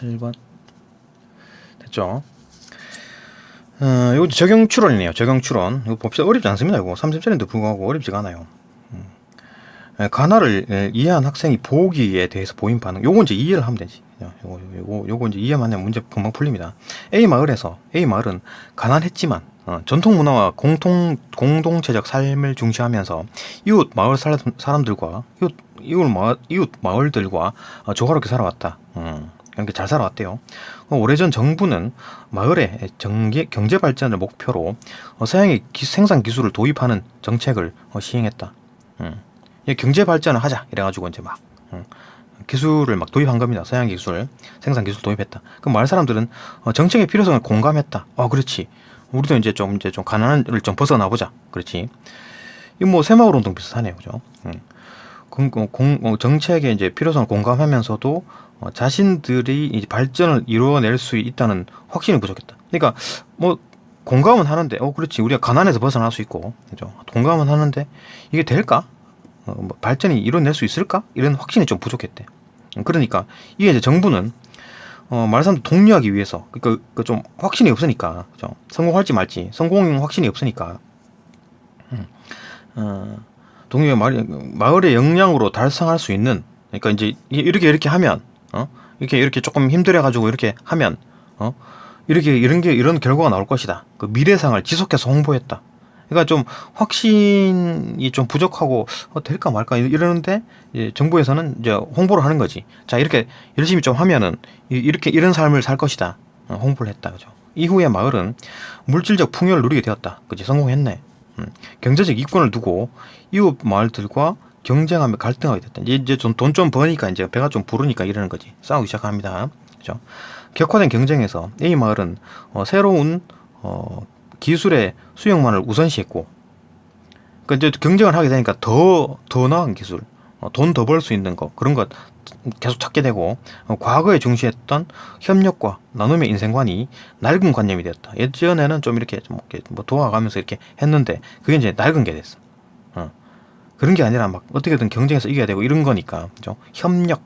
8번 됐죠? 이거 적용 추론이네요. 적용 추론. 이거 봅시다. 어렵지 않습니다. 이거 30점인데 불구하고 어렵지가 않아요. 가나를 이해한 학생이 보기에 대해서 보인 반응. 요거 이제 이해를 하면 되지. 요거 이제 이해만 하면 문제 금방 풀립니다. A 마을은 가난했지만 전통 문화와 공동체적 삶을 중시하면서 이웃 마을 사람들과 이웃 마을들과 조화롭게 살아왔다. 이렇게 잘 살아왔대요. 오래전 정부는 마을의 경제 발전을 목표로 서양의 생산 기술을 도입하는 정책을 시행했다. 경제 발전을 하자 이래가지고 이제 막 기술을 막 도입한 겁니다. 서양 기술, 생산 기술 도입했다. 그럼 마을 사람들은 정책의 필요성을 공감했다. 그렇지. 우리도 이제 좀 가난을 좀 벗어나 보자. 그렇지. 이 뭐 새마을 운동 비슷하네요, 그죠? 정책의 이제 필요성을 공감하면서도 자신들이 이제 발전을 이루어낼 수 있다는 확신이 부족했다. 그러니까 뭐 공감은 하는데, 그렇지. 우리가 가난에서 벗어날 수 있고, 그죠? 공감은 하는데 이게 될까? 뭐 발전이 이뤄낼 수 있을까? 이런 확신이 좀 부족했대. 그러니까 이게 이제 정부는 말사람들 독려하기 위해서 그 좀 확신이 없으니까, 그죠? 성공할지 말지 성공 확신이 없으니까 독려 마을의 역량으로 달성할 수 있는, 그러니까 이제 이렇게 하면 이렇게 조금 힘들어가지고 이렇게 하면 이런 결과가 나올 것이다. 그 미래상을 지속해서 홍보했다. 그러니까 좀 확신이 좀 부족하고 될까 말까 이러는데 이제 정부에서는 이제 홍보를 하는 거지. 자, 이렇게 열심히 좀 하면은 이런 삶을 살 것이다. 홍보를 했다, 그죠? 이후에 마을은 물질적 풍요를 누리게 되었다. 그지? 성공했네. 경제적 이권을 두고 이웃 마을들과 경쟁하며 갈등하게 됐다. 이제 돈 좀 버니까 이제 배가 좀 부르니까 이러는 거지. 싸우기 시작합니다. 그죠? 격화된 경쟁에서 A 마을은 새로운 기술의 수용만을 우선시했고, 그러니까 이제 경쟁을 하게 되니까 더 나은 기술, 돈 더 벌 수 있는 거, 그런 것 계속 찾게 되고, 과거에 중시했던 협력과 나눔의 인생관이 낡은 관념이 되었다. 예전에는 좀 이렇게 뭐 도와가면서 이렇게 했는데 그게 이제 낡은 게 됐어. 그런 게 아니라 막 어떻게든 경쟁에서 이겨야 되고 이런 거니까, 그죠? 협력,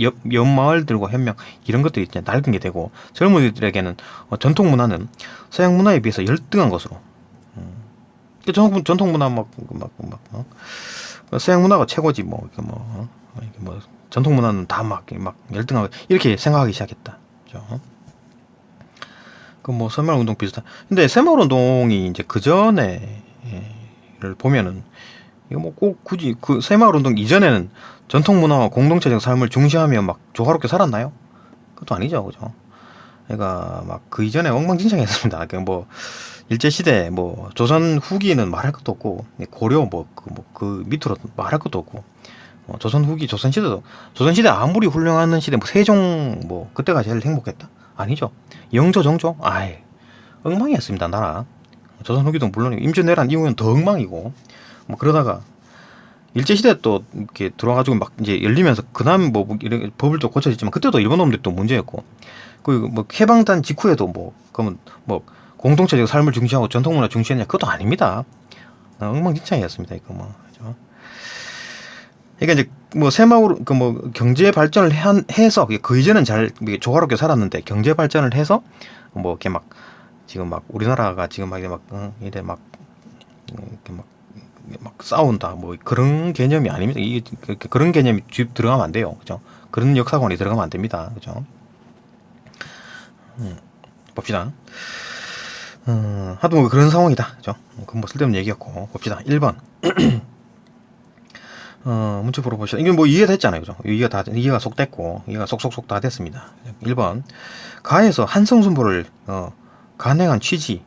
옆 마을들과 협력, 이런 것들이 이제 낡은 게 되고, 젊은이들에게는 전통 문화는 서양 문화에 비해서 열등한 것으로, 전통 문화 서양 문화가 최고지 뭐 전통 문화는 다 막 열등하고 이렇게 생각하기 시작했다. 그죠? 그 뭐 새마을 운동 비슷한. 근데 새마을 운동이 이제 그 전에를 보면은 이거 뭐 꼭 굳이 그 새마을 운동 이전에는 전통 문화와 공동체적 삶을 중시하며 막 조화롭게 살았나요? 그것도 아니죠, 그죠? 그러니까 막 그 이전에 엉망진창했습니다. 뭐 일제 시대, 뭐 조선 후기는 말할 것도 없고, 고려 그 밑으로 말할 것도 없고, 조선 후기, 조선 시대 아무리 훌륭한 시대, 뭐 세종 그때가 제일 행복했다? 아니죠. 영조, 정조, 엉망이었습니다, 나라. 조선 후기도 물론 임진왜란 이후엔 더 엉망이고, 뭐 그러다가 일제 시대 또 이렇게 들어와가지고 막 이제 열리면서 그다음 이런 법을 또 고쳐졌지만, 그때도 일본 놈들이 또 문제였고, 그 해방단 직후에도 그러면 공동체적 삶을 중시하고 전통문화 중시했냐? 그것도 아닙니다. 엉망진창이었습니다, 이거 그죠? 그러니까 이제 새마을 경제 발전을 해서 그 이전은 잘 조화롭게 살았는데, 경제 발전을 해서 이렇게 막 지금 막 우리나라가 지금 이래 막 싸운다 그런 개념이 아닙니다. 이게 그런 개념이 들어가면 안 돼요, 그죠? 그런 역사관이 들어가면 안 됩니다, 그죠? 봅시다. 하도 그런 상황이다, 그죠? 그건 쓸데없는 얘기였고, 봅시다. 1번. 문제 풀어보시다. 이게 이해됐잖아요, 그죠? 이해가 속 됐고, 이해가 속속속 다 됐습니다. 1번. 가에서 한성순보를 간행한 취지.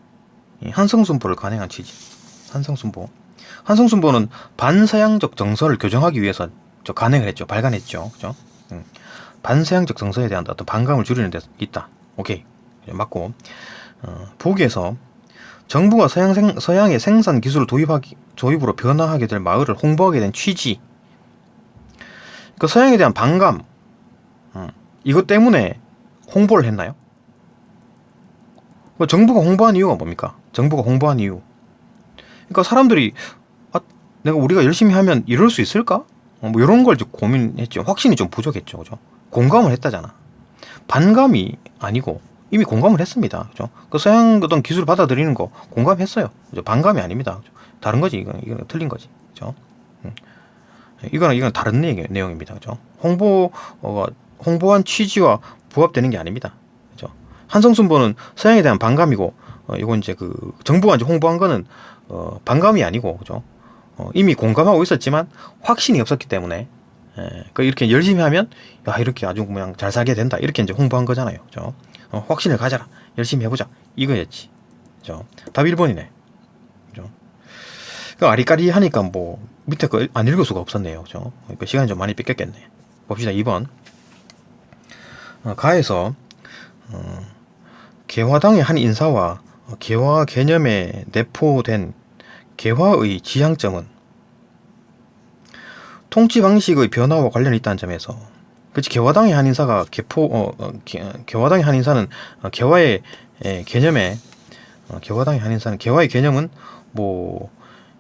한성순보를 간행한 취지. 한성순보는 반서양적 정서를 교정하기 위해서 간행을 했죠. 발간했죠, 그죠? 반서양적 정서에 대한 어떤 반감을 줄이는 데 있다. 오케이, 맞고. 보기에서 정부가 서양의 생산 기술을 도입으로 변화하게 될 마을을 홍보하게 된 취지. 그 서양에 대한 반감, 이것 때문에 홍보를 했나요? 정부가 홍보한 이유가 뭡니까? 정부가 홍보한 이유. 그러니까 사람들이 우리가 열심히 하면 이럴 수 있을까? 이런 걸 고민했죠. 확신이 좀 부족했죠, 그죠? 공감을 했다잖아. 반감이 아니고 이미 공감을 했습니다, 그죠? 그 서양 어떤 기술 받아들이는 거 공감했어요. 그죠? 반감이 아닙니다, 그죠? 다른 거지, 이건 틀린 거지, 그죠? 이건 다른 내용입니다, 그죠? 홍보한 취지와 부합되는 게 아닙니다, 그죠? 한성순보는 서양에 대한 반감이고, 이건 이제 그 정부가 이제 홍보한 거는 반감이 아니고 그죠? 이미 공감하고 있었지만 확신이 없었기 때문에 그 이렇게 열심히 하면 야 이렇게 아주 그냥 잘 살게 된다 이렇게 이제 홍보한 거잖아요, 그죠? 확신을 가져라, 열심히 해보자 이거였지, 그죠? 답 1번이네, 그죠? 그 아리까리 하니까 뭐 밑에 거 안 읽을 수가 없었네요, 그죠? 그 시간이 좀 많이 뺏겼겠네. 봅시다. 2번. 가에서 개화당의 한 인사와 개화 개념에 내포된 개화의 지향점은 통치 방식의 변화와 관련이 있다는 점에서, 그치, 개화당의 한 인사가 개화당의 한 인사는 개화의 개념에 개화당의 한 인사는 개화의 개념은 뭐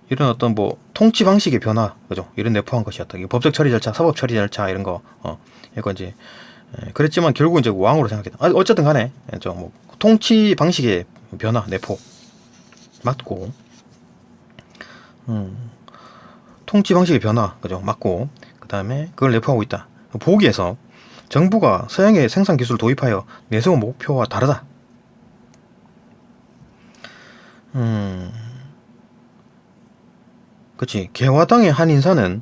이런 어떤 뭐 통치 방식의 변화, 그죠? 이런 내포한 것이었다. 법적 처리 절차, 사법 처리 절차 이런 거, 이거 이제 그랬지만 결국 이제 왕으로 생각했다. 어쨌든 간에 뭐 통치 방식의 변화 내포 맞고, 통치 방식의 변화, 그죠? 맞고, 그 다음에 그걸 내포하고 있다. 보기에서 정부가 서양의 생산 기술을 도입하여 내세운 목표와 다르다. 그치. 개화당의 한 인사는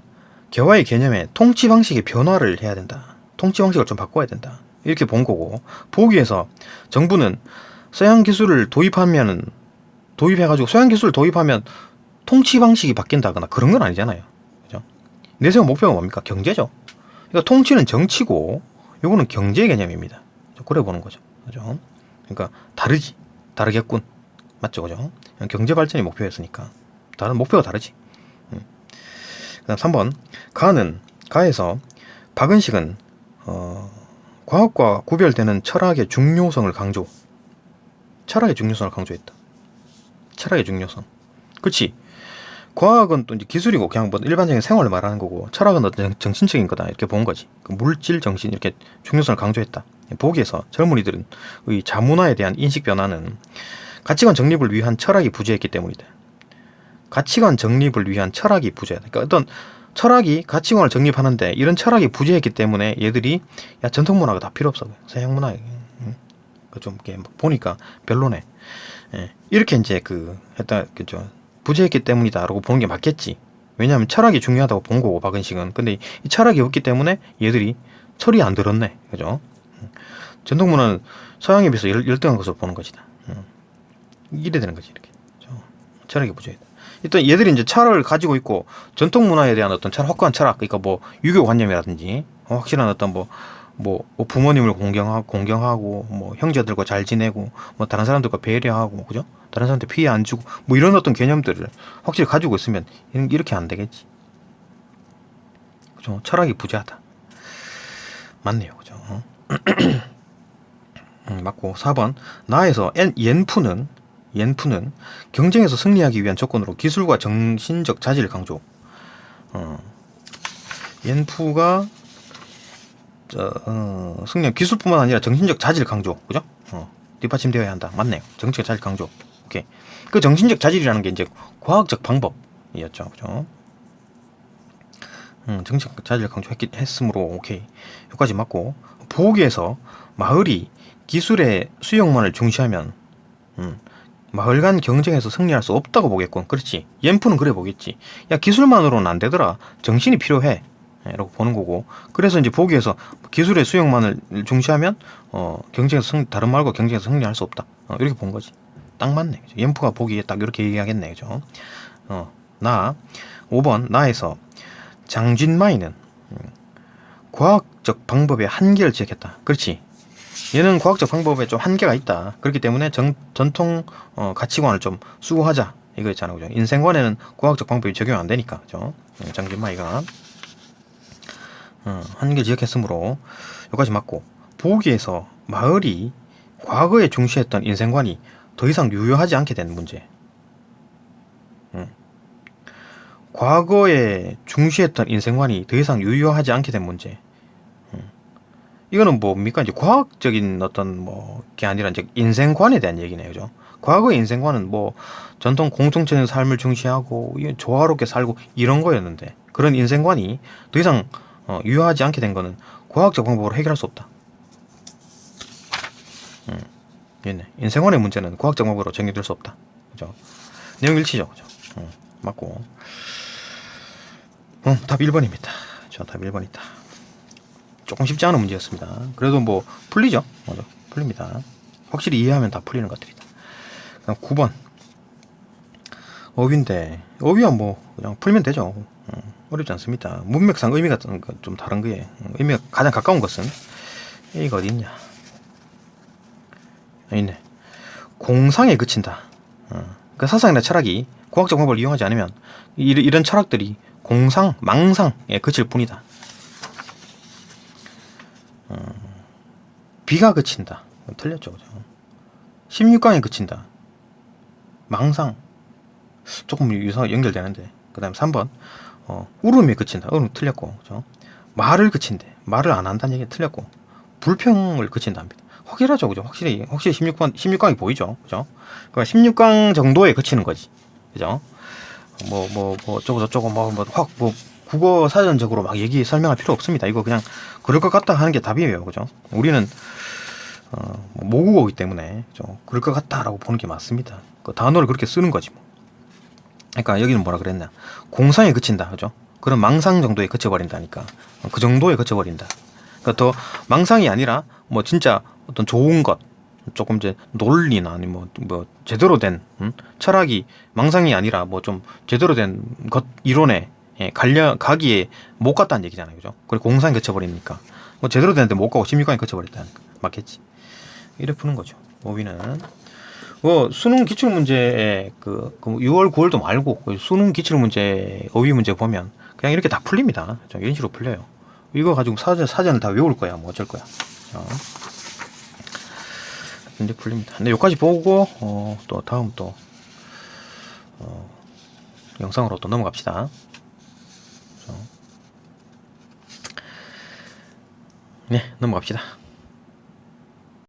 개화의 개념에 통치 방식의 변화를 해야 된다. 통치 방식을 좀 바꿔야 된다. 이렇게 본 거고, 보기에서 정부는 서양 기술을 도입해가지고 서양 기술을 도입하면 통치 방식이 바뀐다거나 그런 건 아니잖아요. 그죠? 내세운 목표가 뭡니까? 경제죠. 그러니까 통치는 정치고 요거는 경제 개념입니다. 그래 보는 거죠. 그죠? 그러니까 다르겠군. 맞죠? 그죠? 경제 발전이 목표였으니까 다른 목표가 다르지. 그다음 3번. 가에서 박은식은 과학과 구별되는 철학의 중요성을 강조했다. 철학의 중요성. 그치. 과학은 또 이제 기술이고 그냥 뭐 일반적인 생활을 말하는 거고, 철학은 어떤 정신적인 거다 이렇게 본 거지. 그 물질, 정신 이렇게 중요성을 강조했다. 보기에서 젊은이들은 의 자문화에 대한 인식 변화는 가치관 정립을 위한 철학이 부재했기 때문이다. 가치관 정립을 위한 철학이 부재하다. 그러니까 어떤 철학이 가치관을 정립하는데 이런 철학이 부재했기 때문에 얘들이 야 전통 문화가 다 필요 없어. 서양 문화 좀 이렇게 보니까 별로네. 이렇게 이제 했다, 그죠? 부재했기 때문이다라고 보는 게 맞겠지. 왜냐하면 철학이 중요하다고 본 거고 박은식은. 근데 이 철학이 없기 때문에 얘들이 철이 안 들었네, 그죠? 전통 문화는 서양에 비해서 열등한 것으로 보는 것이다. 이래 되는 거지, 이렇게. 철학이 부재했다. 일단 얘들이 이제 철학을 가지고 있고 전통 문화에 대한 어떤 확고한 철학, 그러니까 뭐 유교 관념이라든지 확실한 어떤 뭐 부모님을 공경하고 뭐 형제들과 잘 지내고 뭐 다른 사람들과 배려하고, 그죠? 다른 사람한테 피해 안 주고 뭐 이런 어떤 개념들을 확실히 가지고 있으면 이렇게 안 되겠지. 그죠? 철학이 부재하다. 맞네요, 그죠? 맞고. 4번. 나에서 옌푸는 경쟁에서 승리하기 위한 조건으로 기술과 정신적 자질을 강조. 옌푸가 승리한 기술뿐만 아니라 정신적 자질 강조, 그죠? 뒷받침되어야 한다. 맞네요. 정신적 자질 강조. 오케이. 그 정신적 자질이라는 게 이제 과학적 방법이었죠, 그죠? 정신적 자질 강조했으므로 오케이. 여기까지 맞고. 보기에서 마을이 기술의 수용만을 중시하면 마을 간 경쟁에서 승리할 수 없다고 보겠군. 그렇지. 옌푸는 그래 보겠지. 야 기술만으로는 안 되더라. 정신이 필요해. 라고 보는 거고. 그래서 이제 보기에서 기술의 수용만을 중시하면 경쟁에서 다른 말과 경쟁에서 승리할 수 없다. 이렇게 본 거지. 딱 맞네. 옌푸가 보기에 딱 이렇게 얘기하겠네, 그죠? 5번. 나에서 장진마이는 과학적 방법의 한계를 지적했다. 그렇지. 얘는 과학적 방법에 좀 한계가 있다. 그렇기 때문에 전통 가치관을 좀 수고하자. 이거 있잖아, 그죠? 인생관에는 과학적 방법이 적용 안 되니까, 그죠? 장진마이가 한계를 지적했으므로 여기까지 맞고. 보기에서 마을이 과거에 중시했던 인생관이 더 이상 유효하지 않게 된 문제. 과거에 중시했던 인생관이 더 이상 유효하지 않게 된 문제. 이거는 뭡니까? 이제 과학적인 어떤 게 아니라 이제 인생관에 대한 얘기네요, 그죠? 과거의 인생관은 뭐 전통 공동체의 삶을 중시하고 조화롭게 살고 이런 거였는데, 그런 인생관이 더 이상 유효하지 않게 된 거는 과학적 방법으로 해결할 수 없다. 있네. 인생원의 문제는 과학적 방법으로 정리될 수 없다. 그죠? 내용 일치죠. 그죠? 맞고. 답 1번입니다. 답 1번이다. 조금 쉽지 않은 문제였습니다. 그래도 뭐 풀리죠? 맞아. 풀립니다. 확실히 이해하면 다 풀리는 것들이다. 그다음 9번. 어휘인데 어휘야 뭐 그냥 풀면 되죠. 어렵지 않습니다. 문맥상 의미가 좀 다른 거에 의미가 가장 가까운 것은 이거 어디 있냐? 있네. 공상에 그친다. 그 사상이나 철학이 과학적 방법을 이용하지 않으면 이런 철학들이 공상, 망상에 그칠 뿐이다. 비가 그친다. 틀렸죠, 그죠? 16강에 그친다. 망상. 조금 유사 연결되는데. 그 다음 3번. 울음에 그친다. 틀렸고, 그죠? 말을 그친대. 말을 안 한다는 얘기 틀렸고. 불평을 그친답니다. 확실하죠, 그죠? 확실히 16강이 보이죠, 그죠? 그러니까 16강 정도에 그치는 거지, 그죠? 어쩌고 국어 사전적으로 막 설명할 필요 없습니다. 이거 그냥 그럴 것 같다 하는 게 답이에요, 그죠? 우리는 모국어이기 때문에 그죠? 그럴 것 같다라고 보는 게 맞습니다. 그 단어를 그렇게 쓰는 거지 뭐. 그러니까 여기는 뭐라 그랬냐? 공상에 그친다, 그죠? 그런 망상 정도에 그쳐버린다니까. 그 정도에 그쳐버린다. 그러니까 더 망상이 아니라 뭐 진짜 어떤 좋은 것, 조금 이제 논리나 아니면 뭐 제대로 된 철학이 망상이 아니라 뭐 좀 제대로 된 것 이론에 가기에 못 갔다는 얘기잖아요, 그죠? 그리고 공상에 그쳐버리니까 뭐 제대로 되는데 못 가고 16강에 그쳐버렸다니까 맞겠지? 이래 푸는 거죠. 어휘는 수능 기출 문제에 그 6월 9월도 말고 수능 기출 문제 어휘 문제 보면 그냥 이렇게 다 풀립니다. 이런 식으로 풀려요. 이거 가지고 사전을 다 외울 거야, 뭐 어쩔 거야. 이제 풀립니다. 근데 여기까지 보고 또 다음 또 영상으로 또 넘어갑시다. 네, 넘어갑시다.